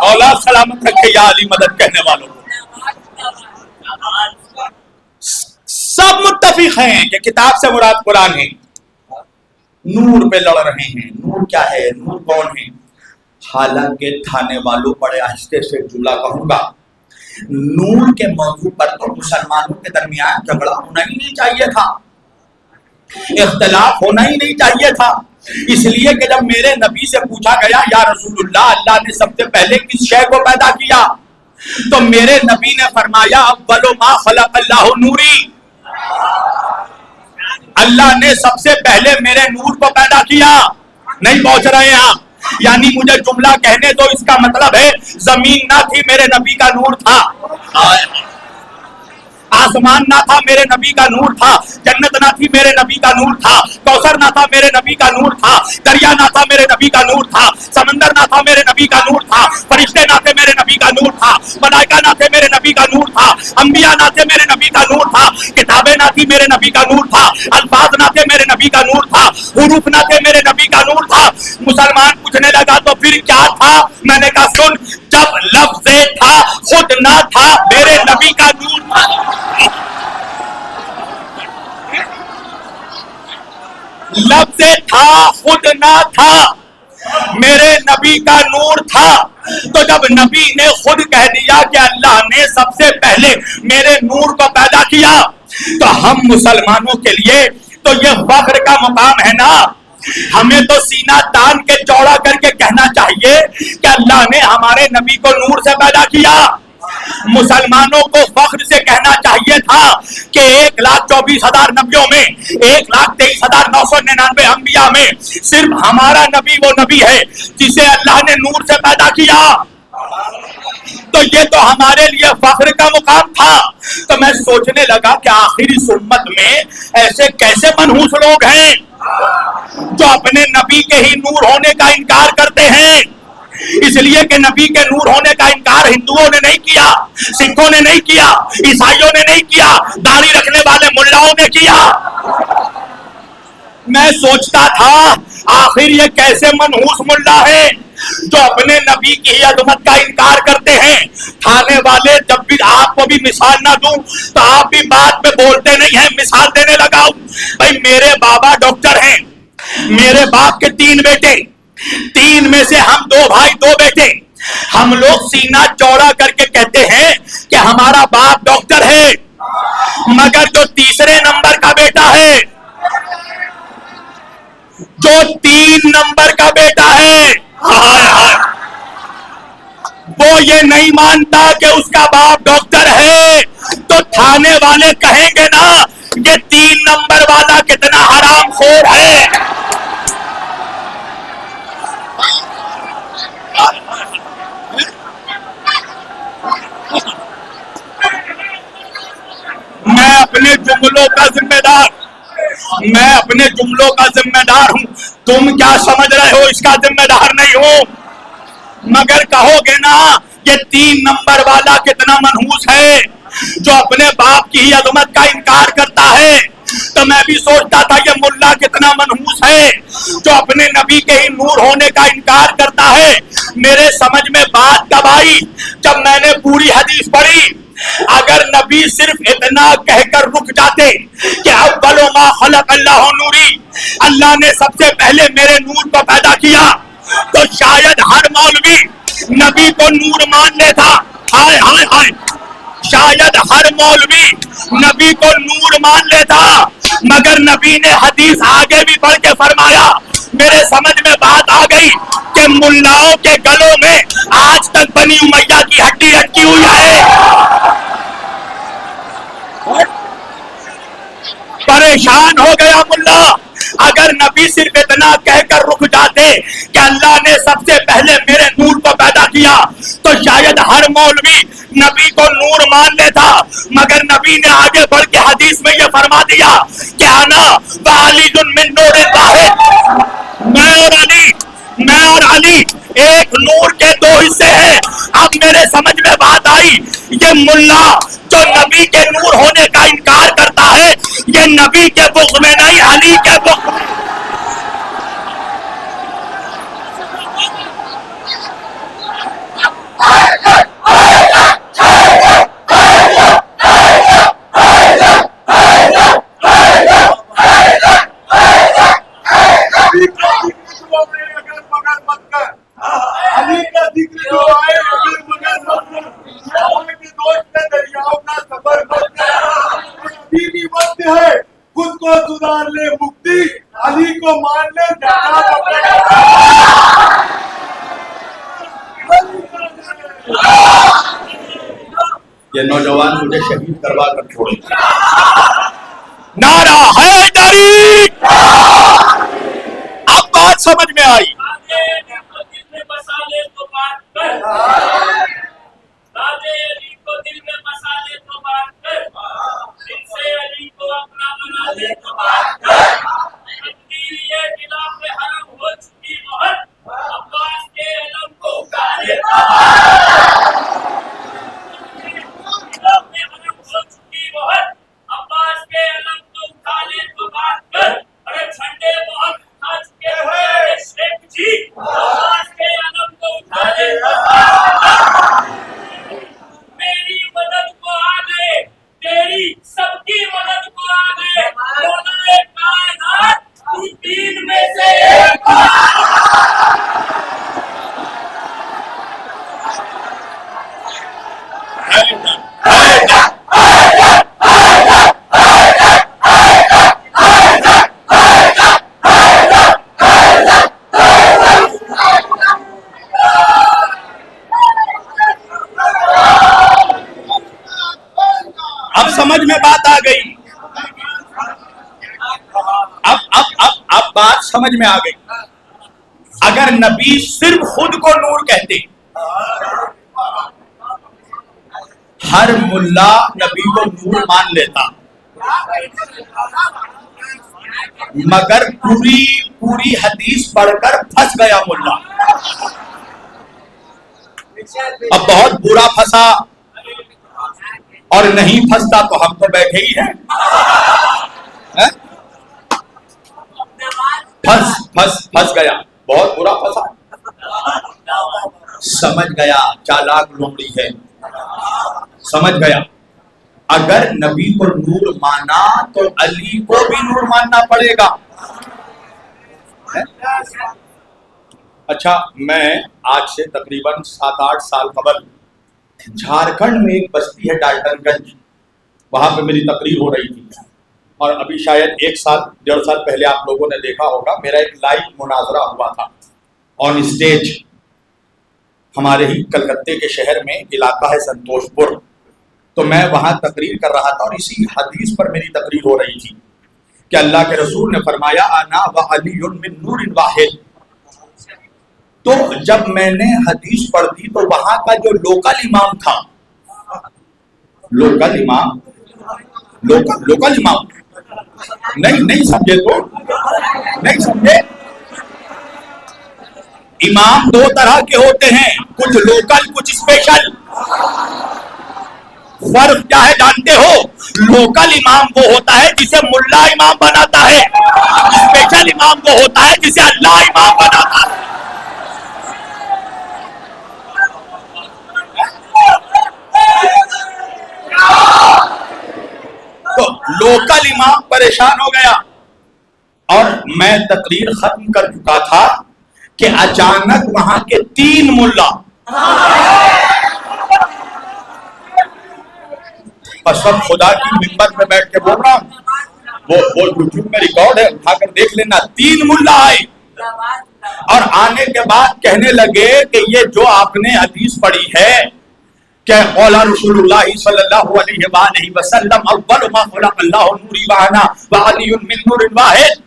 اولاد سلامت رکھے یا علی مدد کہنے والوں کو۔ سب متفق ہیں کہ کتاب سے مراد قرآن ہے۔ نور پہ لڑ رہے ہیں، نور کیا ہے، نور کون ہے۔ حالانکہ تھانے والوں بڑے آہستے سے جملہ کہوں گا، نور کے موضوع پر تو مسلمانوں کے درمیان جھگڑا ہونا ہی نہیں چاہیے تھا، اختلاف ہونا ہی نہیں چاہیے تھا۔ اس لیے کہ جب میرے نبی سے پوچھا گیا یا رسول اللہ، اللہ نے سب سے پہلے کس شے کو پیدا کیا، تو میرے نبی نے فرمایا اول ما خلق اللہ نوری، اللہ نے سب سے پہلے میرے نور کو پیدا کیا۔ نہیں پہنچ رہے ہیں آپ؟ یعنی مجھے جملہ کہنے تو اس کا مطلب ہے زمین نہ تھی میرے نبی کا نور تھا، آسمان نہ تھا میرے نبی کا نور تھا، جنت نہ تھی میرے نبی کا نور تھا، کوثر نہ تھا میرے نبی کا نور تھا، دریا نہ تھا میرے نبی کا نور تھا، سمندر نہ تھا میرے نبی کا نور تھا، فرشتے نہ تھے میرے نبی کا نور تھا، ملائکہ نہ تھے میرے نبی کا نور تھا، انبیاء نہ تھے میرے نبی کا نور تھا، کتابیں نہ تھی میرے نبی کا نور تھا، الفاظ نہ تھے میرے نبی کا نور تھا، حروف نہ تھے میرے نبی کا نور تھا۔ مسلمان پوچھنے لگا تو پھر کیا تھا؟ میں نے کہا سن، جب لفظ تھا خود نہ تھا، میرے نبی کا نور تھا۔ لفظ تھا خود نہ تھا، میرے نبی کا نور تھا۔ تو جب نبی نے خود کہہ دیا کہ اللہ نے سب سے پہلے میرے نور کو پیدا کیا، تو ہم مسلمانوں کے لیے تو یہ فخر کا مقام ہے نا، ہمیں تو سینہ تان کے چوڑا کر کے کہنا چاہیے کہ اللہ نے ہمارے نبی کو نور سے پیدا کیا۔ مسلمانوں کو فخر سے کہنا چاہیے تھا کہ 1,24,000 نبیوں میں 1,23,999 انبیاء میں صرف ہمارا نبی وہ نبی ہے جسے اللہ نے نور سے پیدا کیا۔ تو یہ تو ہمارے لیے فخر کا مقام تھا۔ تو میں سوچنے لگا کہ آخری امت میں ایسے کیسے منحوس لوگ ہیں جو اپنے نبی کے ہی نور ہونے کا انکار کرتے ہیں۔ اس لیے کہ نبی کے نور ہونے کا انکار ہندوؤں نے نہیں کیا، سکھوں نے نہیں کیا، عیسائیوں نے نہیں کیا، داڑھی رکھنے والے ملاؤں نے کیا۔ میں سوچتا تھا آخر یہ کیسے منحوس ملا ہے جو اپنے نبی کی عظمت کا انکار کرتے ہیں۔ تھانے والے جب بھی آپ کو بھی مثال نہ دوں تو آپ بھی بات پہ بولتے نہیں ہیں، مثال دینے لگا ہوں۔ بھائی میرے بابا ڈاکٹر ہیں، میرے باپ کے 3 بیٹے، 3 میں سے ہم 2 بھائی 2 بیٹے، ہم لوگ سینہ چوڑا کر کے کہتے ہیں کہ ہمارا باپ ڈاکٹر ہے، مگر جو تیسرے نمبر کا بیٹا ہے، جو 3 نمبر کا بیٹا ہے، وہ یہ نہیں مانتا کہ اس کا باپ ڈاکٹر ہے تو تھانے والے کہیں گے نا یہ 3 نمبر والا کتنا حرام خور ہے. میں اپنے جملوں کا ذمہ دار ہوں. تم کیا سمجھ رہے ہو اس کا ذمہ دار نہیں ہوں. مگر کہو گے نا یہ 3 نمبر والا کتنا منحوس ہے جو اپنے باپ کی ہی عظمت کا انکار کرتا ہے. تو میں بھی سوچتا تھا یہ ملا کتنا منحوس ہے جو اپنے نبی کے ہی نور ہونے کا انکار کرتا ہے. میرے سمجھ میں بات کب آئی؟ جب میں نے پوری حدیث پڑھی. اگر نبی صرف اتنا کہہ کر رک جاتے کہ اول ما خلق اللہ نوری، اللہ نے سب سے پہلے میرے نور کو پیدا کیا، تو شاید ہر مولوی نبی کو نور مان لیتا. ہائے ہائے ہائے، شاید ہر مولوی نبی کو نور مان لیتا. مگر نبی نے حدیث آگے بھی پڑھ کے فرمایا. میرے سمجھ میں بات آ گئی کہ ملاؤں کے گلوں میں آج تک بنی امیہ کی ہڈی لٹکی ہوئی ہے. پریشان ہو گیا ملا. اگر نبی صرف اتنا کہہ کر رک جاتے کہ اللہ نے سب سے پہلے میرے نور کو پیدا کیا، تو شاید ہر مولوی نبی کو نور مان لیتا. مگر نبی نے آگے بڑھ کے حدیث میں یہ فرما دیا کہ انا وعلی من نور واحد، میں اور علی ایک نور کے 2 حصے ہیں. اب میرے سمجھ میں بات آئی، یہ ملا جو نبی کے نور ہونے کا انکار کرتا ہے یہ نبی کے بغض میں نہیں، علی کے بغض میں. خود کو سدھار لے مکتی، علی کو مان لے یہ نوجوان مجھے شہید کروا کر چھوڑے. نعرہ حیدری. اب بات سمجھ میں آئی. اب سمجھ میں بات آ گئی. اب بات سمجھ میں آ گئی. اگر نبی صرف خود کو نور کہتے، ہر ملا نبی کو نور مان لیتا. مگر پوری حدیث پڑھ کر پھنس گیا ملا. اب بہت برا پھنسا، اور نہیں پھنستا تو ہم تو بیٹھے ہی ہیں. پھنس گیا، بہت برا پھنسا. سمجھ گیا چالاک لومڑی ہے. سمجھ گیا اگر نبی کو نور مانا تو علی کو بھی نور ماننا پڑے گا. اچھا، میں آج سے تقریباً 7-8 سال قبل جھارکھنڈ میں ایک بستی ہے ڈالٹن گنج، وہاں پہ میری تقریر ہو رہی تھی. اور ابھی شاید 1 سال 1.5 سال پہلے آپ لوگوں نے دیکھا ہوگا میرا ایک لائیو مناظرہ ہوا تھا آن اسٹیج. ہمارے ہی کلکتے کے شہر میں علاقہ ہے سنتوش پور، تو میں وہاں تقریر کر رہا تھا اور اسی حدیث پر میری تقریر ہو رہی تھی کہ اللہ کے رسول نے فرمایا انا و علی من نور واحد. تو جب میں نے حدیث پڑھ دی تو وہاں کا جو لوکل امام تھا، لوکل امام نہیں سمجھے تو نہیں سمجھے. امام دو طرح کے ہوتے ہیں، کچھ لوکل کچھ اسپیشل. فرق کیا ہے جانتے ہو؟ لوکل امام وہ ہوتا ہے جسے ملا امام بناتا ہے، اسپیشل امام وہ ہوتا ہے جسے اللہ امام بناتا ہے. تو لوکل امام پریشان ہو گیا اور میں تقریر ختم کر چکا تھا کہ اچانک وہاں کے 3 ملا، قسم خدا کی منبر پہ بیٹھ کے بول رہا ہوں، وہ یوٹیوب میں ریکارڈ ہے، اٹھا کر دیکھ لینا. 3 ملا آئے اور آنے کے بعد کہنے لگے کہ یہ جو آپ نے حدیث پڑھی ہے کہ قال رسول اللہ صلی اللہ علیہ وآلہ وسلم اول ما خلق اللہ نوری وانا وعلی من نور واحد،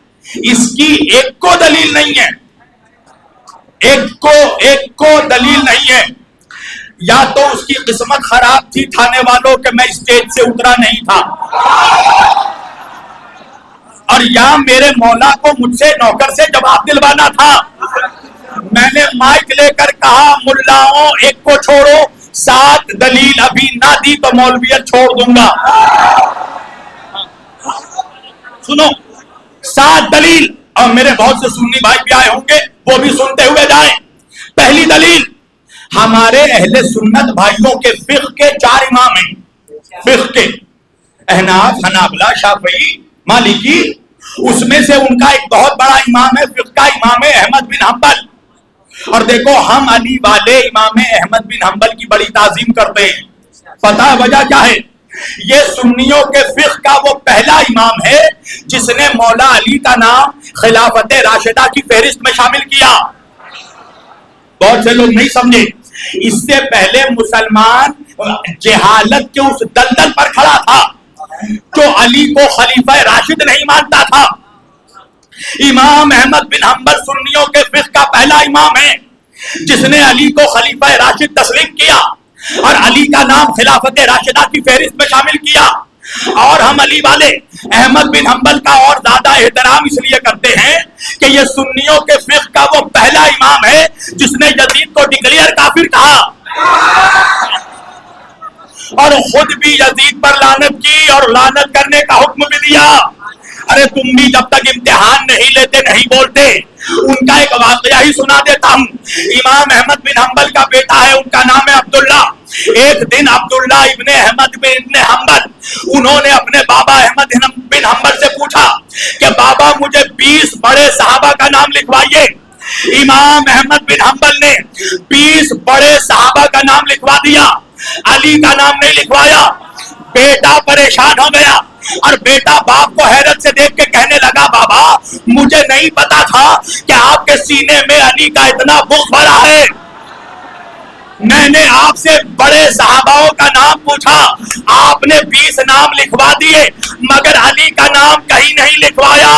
اس کی ایک کو دلیل نہیں ہے، ایک کو دلیل نہیں ہے. یا تو اس کی قسمت خراب تھی تھانے والوں کہ میں اسٹیج سے اترا نہیں تھا، اور یا میرے مولا کو مجھ سے نوکر سے جواب دلوانا تھا. میں نے مائک لے کر کہا ملاؤں ایک کو چھوڑو، 7 دلیل ابھی نہ دی تو مولویت چھوڑ دوں گا. سنو 7 دلیل، اور میرے بہت سے سنی بھائی بھی آئے ہوں گے، وہ بھی سنتے ہوئے جائیں. پہلی دلیل، ہمارے اہل سنت بھائیوں کے فقہ کے 4 امام ہیں. فقہ کے احناف، حنابلہ، شافعی، مالکی، اس میں سے ان کا ایک بہت بڑا امام ہے فقہ کا امام احمد بن حنبل. اور دیکھو ہم علی والے امام احمد بن حنبل کی بڑی تعظیم کرتے ہیں. پتہ وجہ کیا ہے؟ یہ سنیوں کے فقہ کا وہ پہلا امام ہے جس نے مولا علی کا نام خلافت راشدہ کی فہرست میں شامل کیا. بہت سے لوگ نہیں سمجھے. اس سے پہلے مسلمان جہالت کے اس دلدل پر کھڑا تھا جو علی کو خلیفہ راشد نہیں مانتا تھا. امام احمد بن حنبل سنیوں کے فقہ کا پہلا امام ہے جس نے علی کو خلیفہ راشد تسلیم کیا اور علی کا نام خلافت راشدہ کی فہرست میں شامل کیا. اور ہم علی والے احمد بن حنبل کا اور زیادہ احترام اس لیے کرتے ہیں کہ یہ سنیوں کے فقہ کا وہ پہلا امام ہے جس نے یزید کو ڈکلیئر کافر کہا اور خود بھی یزید پر لعنت کی اور لعنت کرنے کا حکم بھی دیا. ارے تم بھی جب تک امتحان نہیں لیتے نہیں بولتے. ان کا ایک واقعہ ہی سنا دیتا ہوں. امام احمد بن حنبل کا بیٹا ہے، ان کا نام ہے عبداللہ. ایک دن عبداللہ ابن احمد بن حنبل انہوں نے اپنے بابا احمد بن حنبل سے پوچھا کہ بابا مجھے 20 بڑے صحابہ کا نام لکھوائیے. امام احمد بن حنبل نے 20 بڑے صحابہ کا نام لکھوا دیا، علی کا نام نہیں لکھوایا. بیٹا پریشان ہو گیا اور بیٹا باپ کو حیرت سے دیکھ کے کہنے لگا بابا مجھے نہیں پتا تھا کہ آپ کے سینے میں علی کا اتنا بغض بھرا ہے. میں نے آپ سے بڑے صحاباؤں کا نام پوچھا، آپ نے 20 نام لکھوا دیے مگر علی کا نام کہیں نہیں لکھوایا.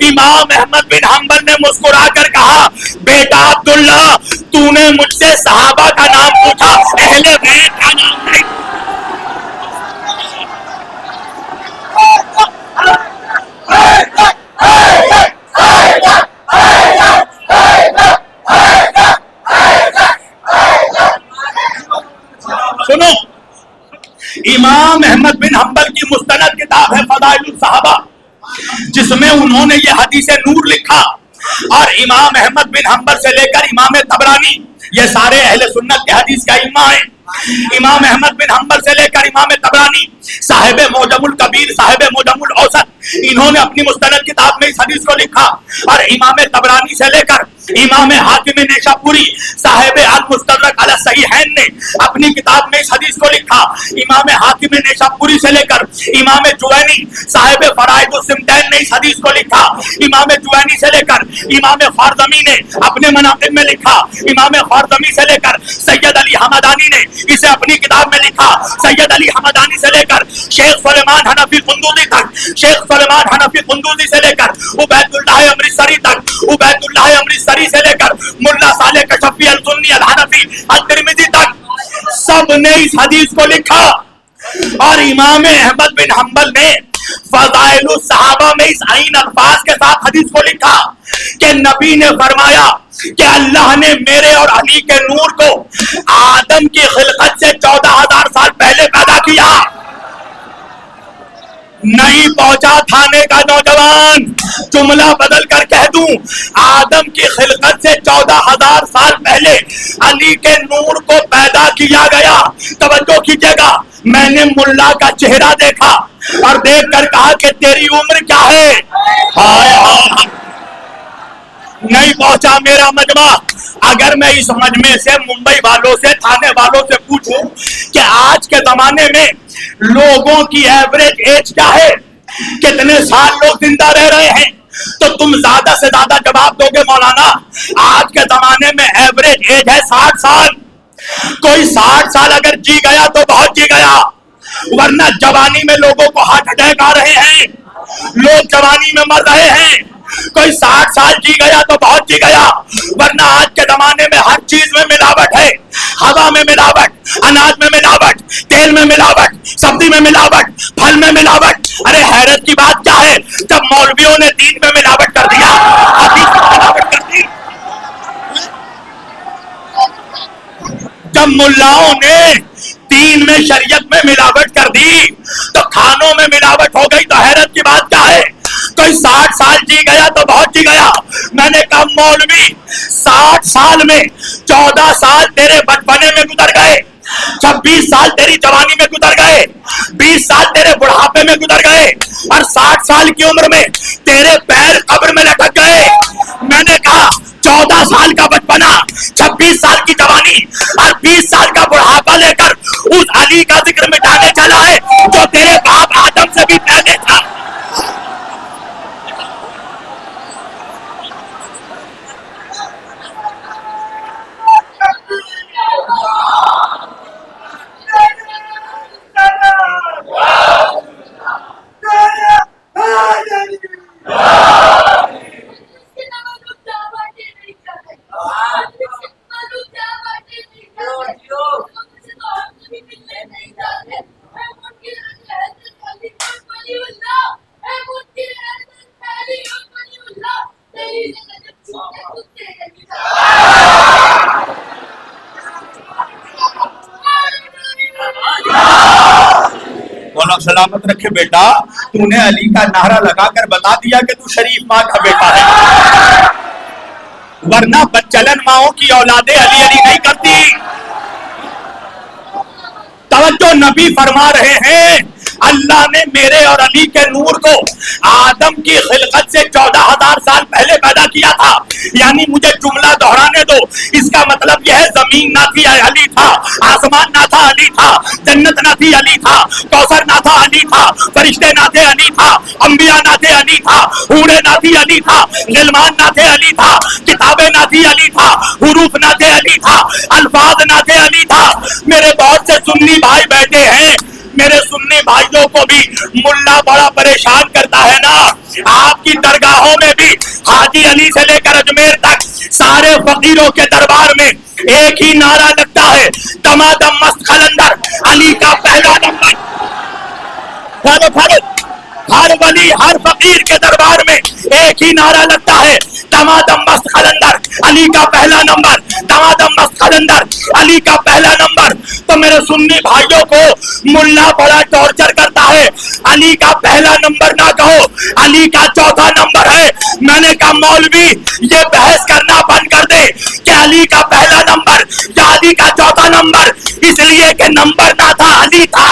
امام احمد بن حنبل نے مسکرا کر کہا بیٹا عبداللہ تو نے مجھ سے صحابہ کا نام پوچھا، اہل بیت کا نام نہیں. سنو امام احمد بن حنبل کی مستند کتاب ہے فضائل الصحابہ جس میں انہوں نے یہ حدیث نور لکھا. اور امام احمد بن حنبل سے لے کر امام طبرانی یہ سارے اہل سنت کے حدیث کا امام ہیں. امام احمد بن حنبل سے لے کر امام طبرانی صاحب معجم الکبیر، صاحب معجم الاوسط، انہوں نے اپنی مستند کتاب میں اس حدیث کو لکھا. اور امام طبرانی سے لے کر امام حاکم نیشاپوری صاحب المستدرک علی الصحیحین نے اپنی کتاب میں اس حدیث کو لکھا. امام حاکم نیشاپوری سے لے کر امام جوینی صاحب فرائض السمتین نے اس حدیث کو لکھا. امام جوینی سے لے کر امام خوارزمی نے اپنے مناقب میں لکھا. امام خوارزمی سے لے کر سید علی حمدانی نے اسے اپنی کتاب میں لکھا. سید علی حمدانی سے لے کر شیخ سلیمان حنفی قندوزی تک، شیخ سلیمان حنفی قندوزی سے لے کر عبید اللہ امرتسری تک، عبید اللہ امرتسری سے لے کر ملا صالح کشفی السنی الحنفی الترمذی تک سب نے اس حدیث کو لکھا. اور امام احمد بن حنبل نے فضائل الصحابہ میں اس عین الفاظ کے ساتھ حدیث کو لکھا کہ نبی نے فرمایا کہ اللہ نے میرے اور علی کے نور کو آدم کی خلقت سے 14,000 سال پہلے پیدا کیا. نہیں پہنچا تھانے کا نوجوان، جملہ بدل کر کہہ دوں، آدم کی خلقت سے 14,000 سال پہلے علی کے نور کو پیدا کیا گیا. توجہ کیجیے گا، میں نے ملا کا چہرہ دیکھا اور دیکھ کر کہا کہ تیری عمر کیا ہے؟ ہائے ہائے، نہیں پہنچا میرا مجمع. اگر میں اس مجمع سے ممبئی والوں سے، تھانے والوں سے پوچھوں کہ آج کے زمانے میں لوگوں کی ایوریج ایج کیا ہے، کتنے سال لوگ زندہ رہ رہے ہیں، تو تم زیادہ سے زیادہ جواب دو گے مولانا آج کے زمانے میں ایوریج ایج ہے 60 سال. کوئی 60 سال اگر جی گیا تو بہت جی گیا، ورنہ جوانی میں لوگوں کو ہارٹ اٹیک آ رہے ہیں، لوگ جوانی میں مر رہے ہیں. کوئی 60 سال جی گیا تو بہت جی گیا، ورنہ آج کے زمانے میں ہر چیز میں ملاوٹ ہے. ہوا میں ملاوٹ، اناج میں ملاوٹ، تیل میں ملاوٹ، سبزی میں ملاوٹ، پھل میں ملاوٹ. ارے حیرت کی بات کیا ہے، جب مولویوں نے دین میں ملاوٹ کر دیا، حدیث میں ملاوٹ کر دی، جب ملاؤں نے دین میں شریعت میں ملاوٹ کر دی تو کھانوں میں ملاوٹ ہو گئی، تو حیرت کی بات کیا ہے. کوئی 60 سال جی گیا تو بہت جی گیا. میں نے کہا مولوی 60 سال میں 14 سال تیرے بچپنے میں گزر گئے، 26 سال تیری جوانی میں گزر گئے، 20 سال تیرے بڑھاپے میں گزر گئے، اور 60 سال کی عمر میں تیرے پیر قبر میں لٹک گئے. میں نے کہا 14 سال کا بچپنا، 26 سال کی جوانی اور 20 سال کا بڑھاپا لے کر اس علی کا ذکر مٹانے چلا ہے جو تیرے باپ آدم سے بھی پہلے تھا. سلامت رکھے بیٹا، تو نے علی کا نعرہ لگا کر بتا دیا کہ تو شریف ماں کا بیٹا ہے، ورنہ بچلن ماؤں کی اولادیں علی علی نہیں کرتی. توجہ، نبی فرما رہے ہیں اللہ نے میرے اور علی کے نور کو آدم کی خلقت سے 14,000 سال پہلے پیدا کیا تھا. یعنی مجھے جملہ دہرانے دو، اس کا مطلب یہ ہے زمین نہ تھی علی تھا، آسمان نہ تھا علی تھا، جنت نہ تھی علی تھا، کوثر نہ تھا علی تھا، فرشتے نہ تھے علی تھا، انبیاء نہ تھے علی تھا، حوریں نہ تھی علی تھا، غلمان نہ تھے علی تھا، کتابیں نہ تھی علی تھا، حروف نہ تھے علی تھا، الفاظ نہ تھے علی تھا. میرے بہت سے سنی بھائی بیٹھے ہیں، میرے سنی بھائیوں کو بھی ملا بڑا پریشان کرتا ہے نا. آپ کی درگاہوں میں بھی حاجی علی سے لے کر اجمیر تک سارے فقیروں کے دربار میں ایک ہی نعرہ لگتا ہے، دمادم مست قلندر علی کا پہلا نمبر. ہر ولی ہر فقیر کے دربار میں ایک ہی نعرہ لگتا ہے، دمادم مست قلندر علی کا پہلا نمبر، دمادم مست قلندر علی کا پہلا نمبر. تو میرے سنی بھائیوں کو ملا بڑا ٹارچر کرتا ہے، علی کا پہلا نمبر نہ کہو، علی کا چوتھا نمبر ہے. میں نے کہا مولوی یہ بحث کرنا بند کر دے کہ علی کا پہلا نمبر یا علی کا چوتھا نمبر، اس لیے کہ نمبر نہ تھا، علی تھا.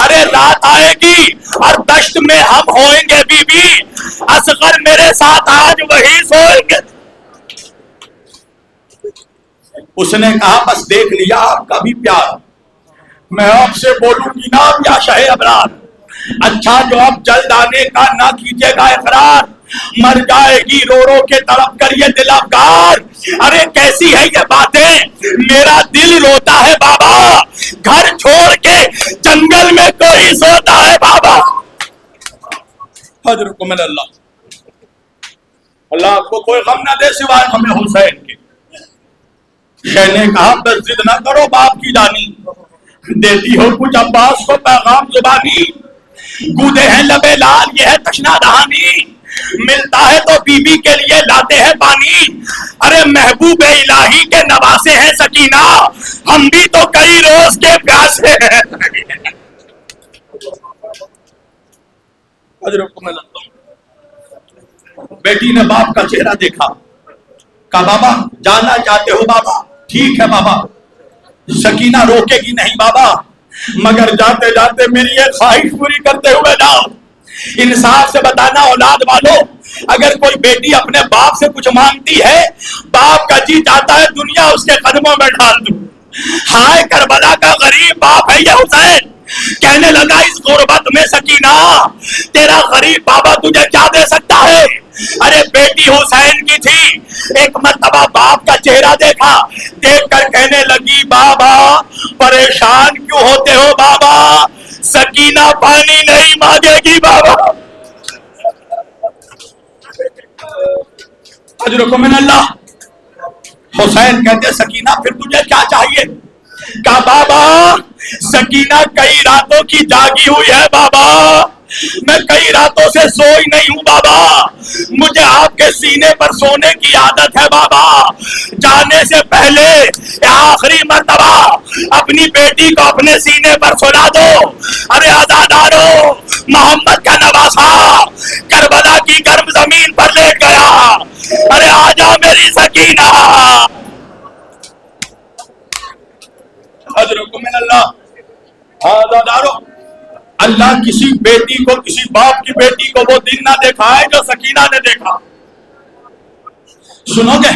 ارے رات آئے گی اور دشت میں ہم ہوئیں گے بی بی، اصغر میرے ساتھ آج وہی سوئیں گے۔ اس نے کہا بس دیکھ لیا آپ کا بھی پیار، میں آپ سے بولوں گی نا یا شہ ابرار، اچھا جو اب جلد آنے کا نہ کیجیے گا اقرار، مر جائے گی رو رو کے تڑپ کر یہ دل افگار۔ ارے کیسی ہے یہ باتیں، میرا دل روتا ہے بابا، گھر چھوڑ کے جنگل میں کوئی سوتا ہے بابا۔ حضرت من اللہ، اللہ آپ کو کوئی غم نہ دے سوائے ہمیں حسین کے۔ شہ نے کہا بس ضد نہ کرو باپ کی جانی، دیتی ہو کچھ عباس کو پیغام زبانی، گودے ہیں لبے لال یہ ہے تشنا دہانی، ملتا ہے تو بی بی کے لیے لاتے ہیں پانی۔ ارے محبوب الہی کے نواسے ہیں سکینہ، ہم بھی تو کئی روز کے پیاسے ہیں۔ بیٹی نے باپ کا چہرہ دیکھا، کہا بابا جانا چاہتے ہو بابا، ٹھیک ہے بابا، سکینہ روکے گی نہیں بابا، مگر جاتے جاتے میری یہ خواہش پوری کرتے ہوئے جاؤ۔ انصاف سے بتانا اولاد والو، اگر کوئی بیٹی اپنے باپ سے کچھ مانگتی ہے، باپ کا جی چاہتا ہے دنیا اس کے قدموں میں ڈال دوں۔ ہائے کربلا کا غریب باپ ہے یہ حسین، کہنے لگا اس غربت میں سکینہ تیرا غریب بابا تجھے کیا دے سکتا ہے۔ ارے بیٹی حسین کی تھی، ایک مرتبہ باپ کا چہرہ دیکھا، دیکھ کر کہنے لگی بابا پریشان کیوں ہوتے ہو بابا، سکینہ پانی نہیں مانگے گی بابا۔ اجرکم من اللہ۔ حسین کہتے سکینہ پھر تجھے کیا چاہیے؟ کہا بابا سکینہ کئی راتوں کی جاگی ہوئی ہے بابا، میں کئی راتوں سے سوئی نہیں ہوں بابا، مجھے آپ کے سینے پر سونے کی عادت ہے بابا، جانے سے پہلے آخری مرتبہ اپنی بیٹی کو اپنے سینے پر سلا دو۔ ارے عزادارو، محمد کا نواسا کربلا کی گرم زمین پر لیٹ گیا، ارے آجا میری سکینہ۔ حضرت من اللہ، عزادارو اللہ کسی بیٹی کو، کسی باپ کی بیٹی کو وہ دن نہ دیکھا ہے جو سکینہ نے دیکھا۔ سنو گے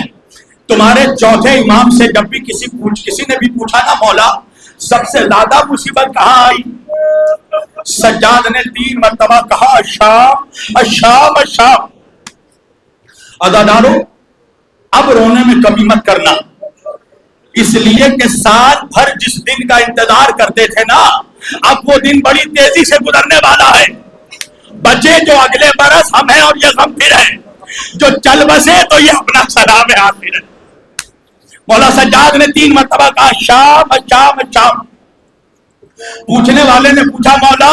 تمہارے چوتھے امام سے جب بھی کسی نے بھی پوچھا نا مولا سب سے زیادہ مصیبت کہاں آئی، سجاد نے 3 مرتبہ کہا الشام الشام الشام۔ عزادارو اب رونے میں کمی مت کرنا، اس لیے کہ سال بھر جس دن کا انتظار کرتے تھے نا، اب وہ دن بڑی تیزی سے گزرنے والا ہے۔ بچے جو اگلے برس ہم ہیں اور یہ غم پھر ہے، جو چل بسے تو یہ اپنا سلام آخر ہے۔ مولا سجاد نے 3 مرتبہ کہا شام شام شام۔ پوچھنے والے نے پوچھا مولا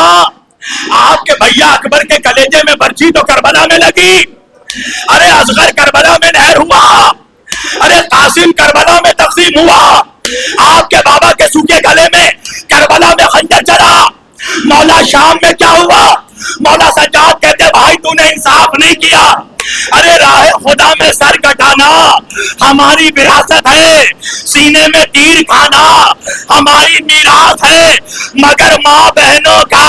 آپ کے بھیا اکبر کے کلیجے میں برچھی تو کربلا میں لگی، ارے اصغر کربلا میں نہر ہوا، ارے قاسم کربلا میں تقسیم ہوا، آپ کے بابا کے سوکھے گلے میں کربلا میں خنجر چلا، مولا شام میں کیا ہوا؟ مولا سجاد کہتے بھائی تو نے انصاف نہیں کیا، ارے راہ خدا میں سر کٹانا ہماری وراثت ہے، سینے میں تیر کھانا ہماری میراث ہے، مگر ماں بہنوں کا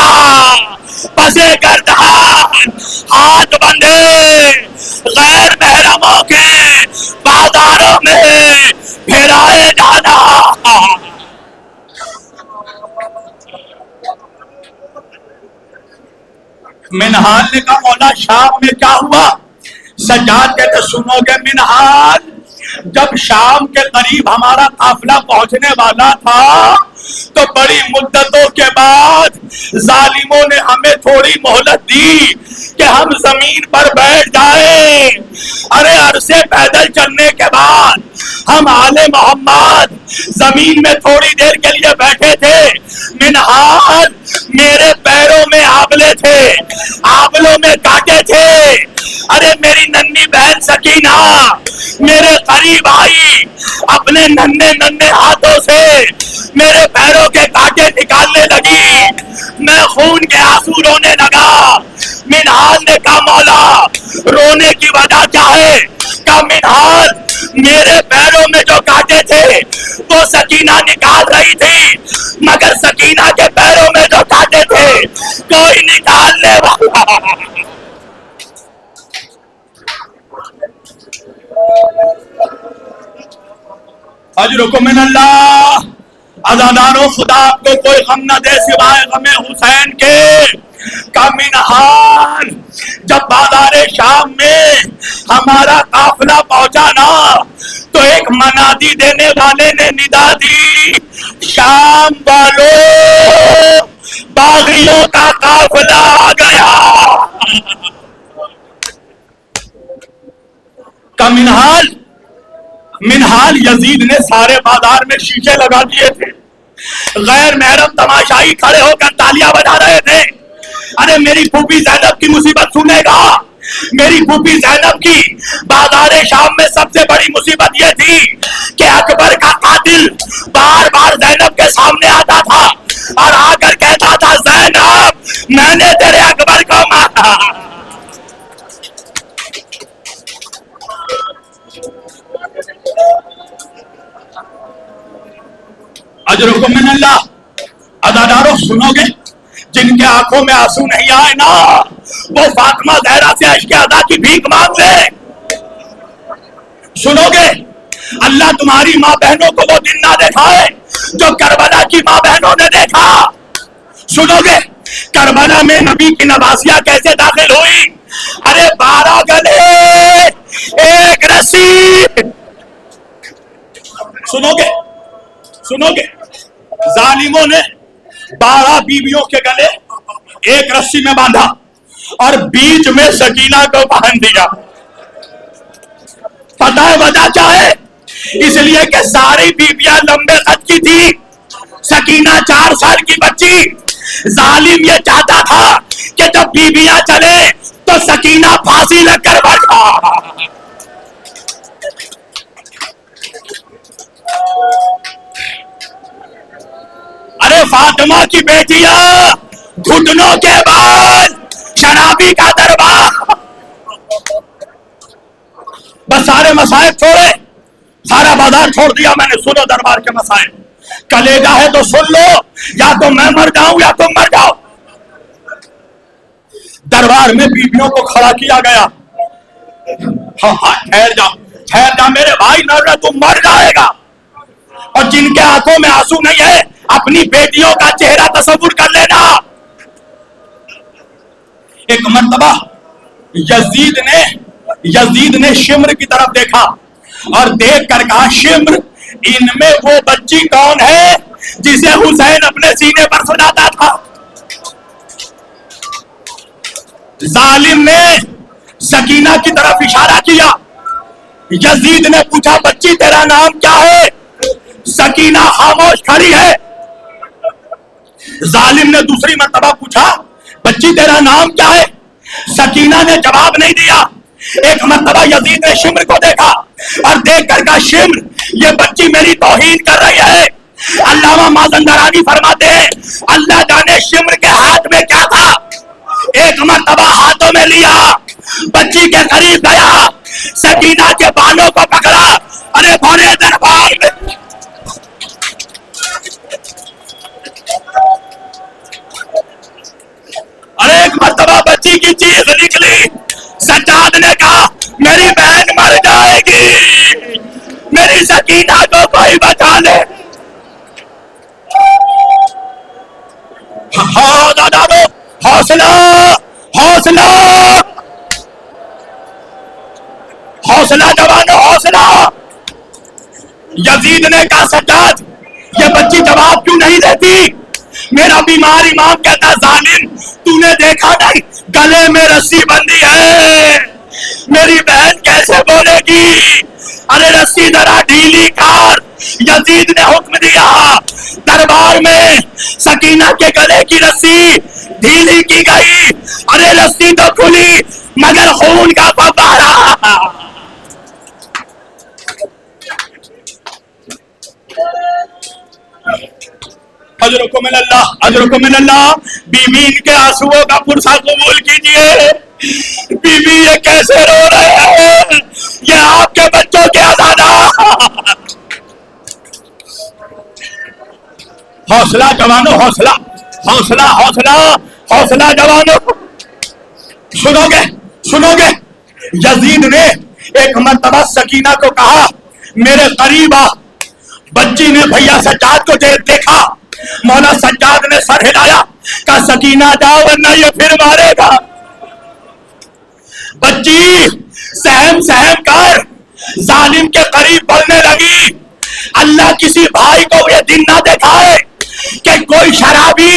پسے گردان ہاتھ بندھے غیر محرموں کے بازاروں میں پھرائے جانا۔ منہال نے کہا مولا شام میں کیا ہوا؟ سجاد کہتے سنو گے منہال، جب شام کے قریب ہمارا قافلہ پہنچنے والا تھا تو بڑی مدتوں کے بعد ظالموں نے ہمیں تھوڑی مہلت دی کہ ہم زمین پر بیٹھ جائیں، ارے عرصے پیدل چلنے کے بعد ہم آل محمد زمین میں تھوڑی دیر کے لیے بیٹھے تھے، منہال میرے پیروں میں آبلے تھے، آبلوں میں کانٹے تھے، ارے میری ننھی بہن سکینہ میرے قریب آئی، اپنے ننھے ننھے ہاتھوں سے میرے پیروں کے کانٹے نکالنے لگی، میں خون کے آنسو رونے لگا۔ منہال نے کہا مولا رونے کی وجہ کیا ہے؟ کہا منہال میرے پیروں میں جو کانٹے تھے وہ سکینہ نکال رہی تھی، مگر سکینہ کے پیروں میں جو کانٹے تھے کوئی نکالنے والا. اجرکم من اللہ. عزادارو خدا آپ کو کوئی غم نہ دے سوائے غم حسین کے. کامن حال جب بازار شام میں ہمارا قافلہ پہنچا نا تو ایک منادی دینے والے نے ندا دی، شام والوں باغیوں کا قافلہ آ گیا. کا منحال یزید نے سارے بازار میں شیشے لگا دیے تھے. غیر محرم تماشائی کھڑے ہو کر تالیاں بجا رہے تھے. ارے میری پھوپھی زینب کی مصیبت سنے گا. میری پھوپھی زینب کی بازار شام میں سب سے بڑی مصیبت یہ تھی کہ اکبر کا قاتل بار بار زینب کے سامنے آتا تھا اور آ کر کہتا تھا زینب میں نے تیرے اکبر کو مارا. اجرکم من اللہ. عزادارو سنو گے جن کے آنکھوں میں آنسو نہیں آئے نا وہ فاطمہ زہرا سے عشق ادا کی بھیک مانگ لے. سنو گے اللہ تمہاری ماں بہنوں کو وہ دن نہ دکھائے جو کربلا کی ماں بہنوں نے دیکھا. سنو گے کربلا میں نبی کی نوازیاں کیسے داخل ہوئی. ارے 12 گلے ایک رسی. سنو گے ظالموں نے 12 بیویوں کے گلے ایک رسی میں باندھا اور بیچ میں سکینہ کو باندھ دیا. پتہ ہے وجہ کیا ہے؟ اس لیے کہ ساری بیویاں لمبے قد کی تھی، سکینہ 4 سال کی بچی. ظالم یہ چاہتا تھا کہ جب بیویاں چلے تو سکینہ پھانسی لگ کر بیٹھا. ارے فاطمہ کی بیٹیاں گھٹنوں کے بعد شرابی کا دربار. بس سارے مسائل چھوڑے، سارا بازار چھوڑ دیا میں نے. سنو دربار کے مسائل. کلیجہ ہے تو سن لو، یا تو میں مر جاؤں یا تم مر جاؤ. دربار میں بیویوں کو کھڑا کیا گیا. ہاں ٹھہر جا میرے بھائی، نہ تم مر جائے گا. اور جن کے آنکھوں میں آنسو نہیں ہے اپنی بیٹیوں کا چہرہ تصور کر لینا. ایک مرتبہ یزید نے شمر کی طرف دیکھا اور دیکھ کر کہا شمر ان میں وہ بچی کون ہے جسے حسین اپنے سینے پر سلاتا تھا. ظالم نے سکینہ کی طرف اشارہ کیا. یزید نے پوچھا بچی تیرا نام کیا ہے؟ سکینہ خاموش کھڑی ہے. ظالم نے دوسری مرتبہ پوچھا بچی تیرا نام کیا ہے؟ سکینہ نے جواب نہیں دیا. ایک مرتبہ یزید نے شمر کو دیکھا اور دیکھ کر کہا شمر یہ بچی میری توہین کر رہی ہے. علامہ مازندرانی فرماتے ہیں اللہ جانے شمر کے ہاتھ میں کیا تھا. ایک مرتبہ ہاتھوں میں لیا، بچی کے قریب گیا، سکینہ کے بالوں کو پکڑا. ارے بڑے دربار میں ارے ایک مرتبہ بچی کی چیخ نکلی. سجاد نے کہا میری بہن مر جائے گی، میری سکینہ کو کوئی بچا لے. ہاں دادا حوصلہ حوصلہ حوصلہ جوانو حوصلہ. یزید نے کہا سجاد یہ بچی جواب کیوں نہیں دیتی؟ میرا بیمار امام کہتا ظالم تو نے دیکھا نہیں گلے میں رسی بندھی ہے، میری بہن کیسے بولے گی؟ ارے رسی ذرا ڈھیلی کر. یزید نے حکم دیا. دربار میں سکینہ کے گلے کی رسی ڈھیلی کی گئی. ارے رسی تو کھلی مگر خون کا فوارہ. اجرکم من اللہ. بیوی کے آنسوؤں کا پرسہ قبول کیجئے. بیوی یہ کیسے رو رہے ہیں؟ یہ آپ کے بچوں کے آزادہ. حوصلہ جوانو حوصلہ حوصلہ حوصلہ حوصلہ جوانوں. سنو گے یزید نے ایک مرتبہ سکینہ کو کہا میرے قریب آ. بچی نے بھیا سجاد کو دیکھا, مولا سجاد نے سر ہلایا, کہا سکینہ جاؤ ورنہ یہ پھر مارے گا. بچی سہم کر ظالم کے قریب بڑھنے لگی. اللہ کسی بھائی کو یہ دن نہ دکھائے کہ کوئی شرابی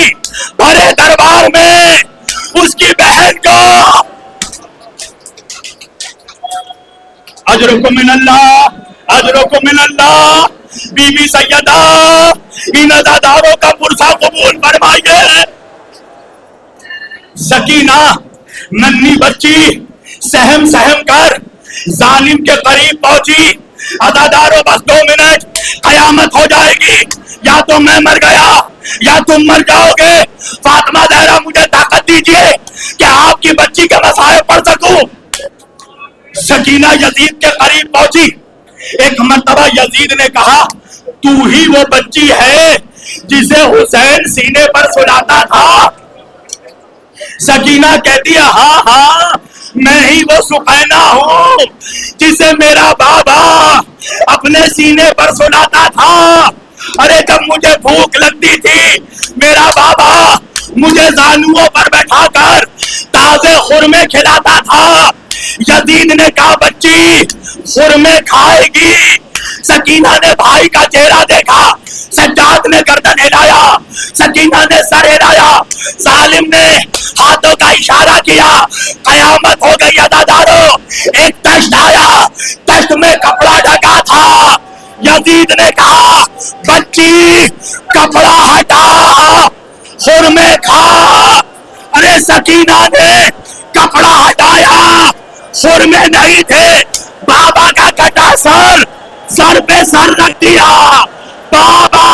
بڑے دربار میں اس کی بہن کو اجرکم من اللہ. بی بی سیدہ ان عزاداروں کا پرسہ قبول فرمائیے. سکینہ ننھی بچی سہم کر ظالم کے قریب پہنچی. عزاداروں بس 2 منٹ قیامت ہو جائے گی, یا تو میں مر گیا یا تم مر جاؤ گے. فاطمہ زہرا مجھے طاقت دیجئے کہ آپ کی بچی کے مسائل پڑھ سکوں. سکینہ یزید کے قریب پہنچی. ایک مرتبہ یزید نے کہا تو ہی وہ بچی ہے جسے حسین سینے پر سلاتا تھا. سکینہ کہتی ہے ہاں میں ہی وہ سقینہ ہوں جسے میرا بابا اپنے سینے پر سلاتا تھا. ارے جب مجھے بھوک لگتی تھی میرا بابا مجھے زانوؤں پر بیٹھا کر تازے خرمے کھلاتا تھا. یزید نے کہا بچی خرمے کھائے گی. سکینہ نے بھائی کا چہرہ دیکھا, سجاد نے گردن ہلایا, سکینہ نے سر ہلایا, ظالم نے ہاتھوں کا اشارہ کیا. قیامت ہو گئی عزاداروں. ایک تشت آیا, تشت میں کپڑا ڈھکا تھا. یزید نے کہا بچی کپڑا ہٹا خرمے کھا. ارے سکینہ نے کپڑا ہٹایا, خرمے نہیں تھے. بابا کا کٹا سر پہ سر رکھ دیا. بابا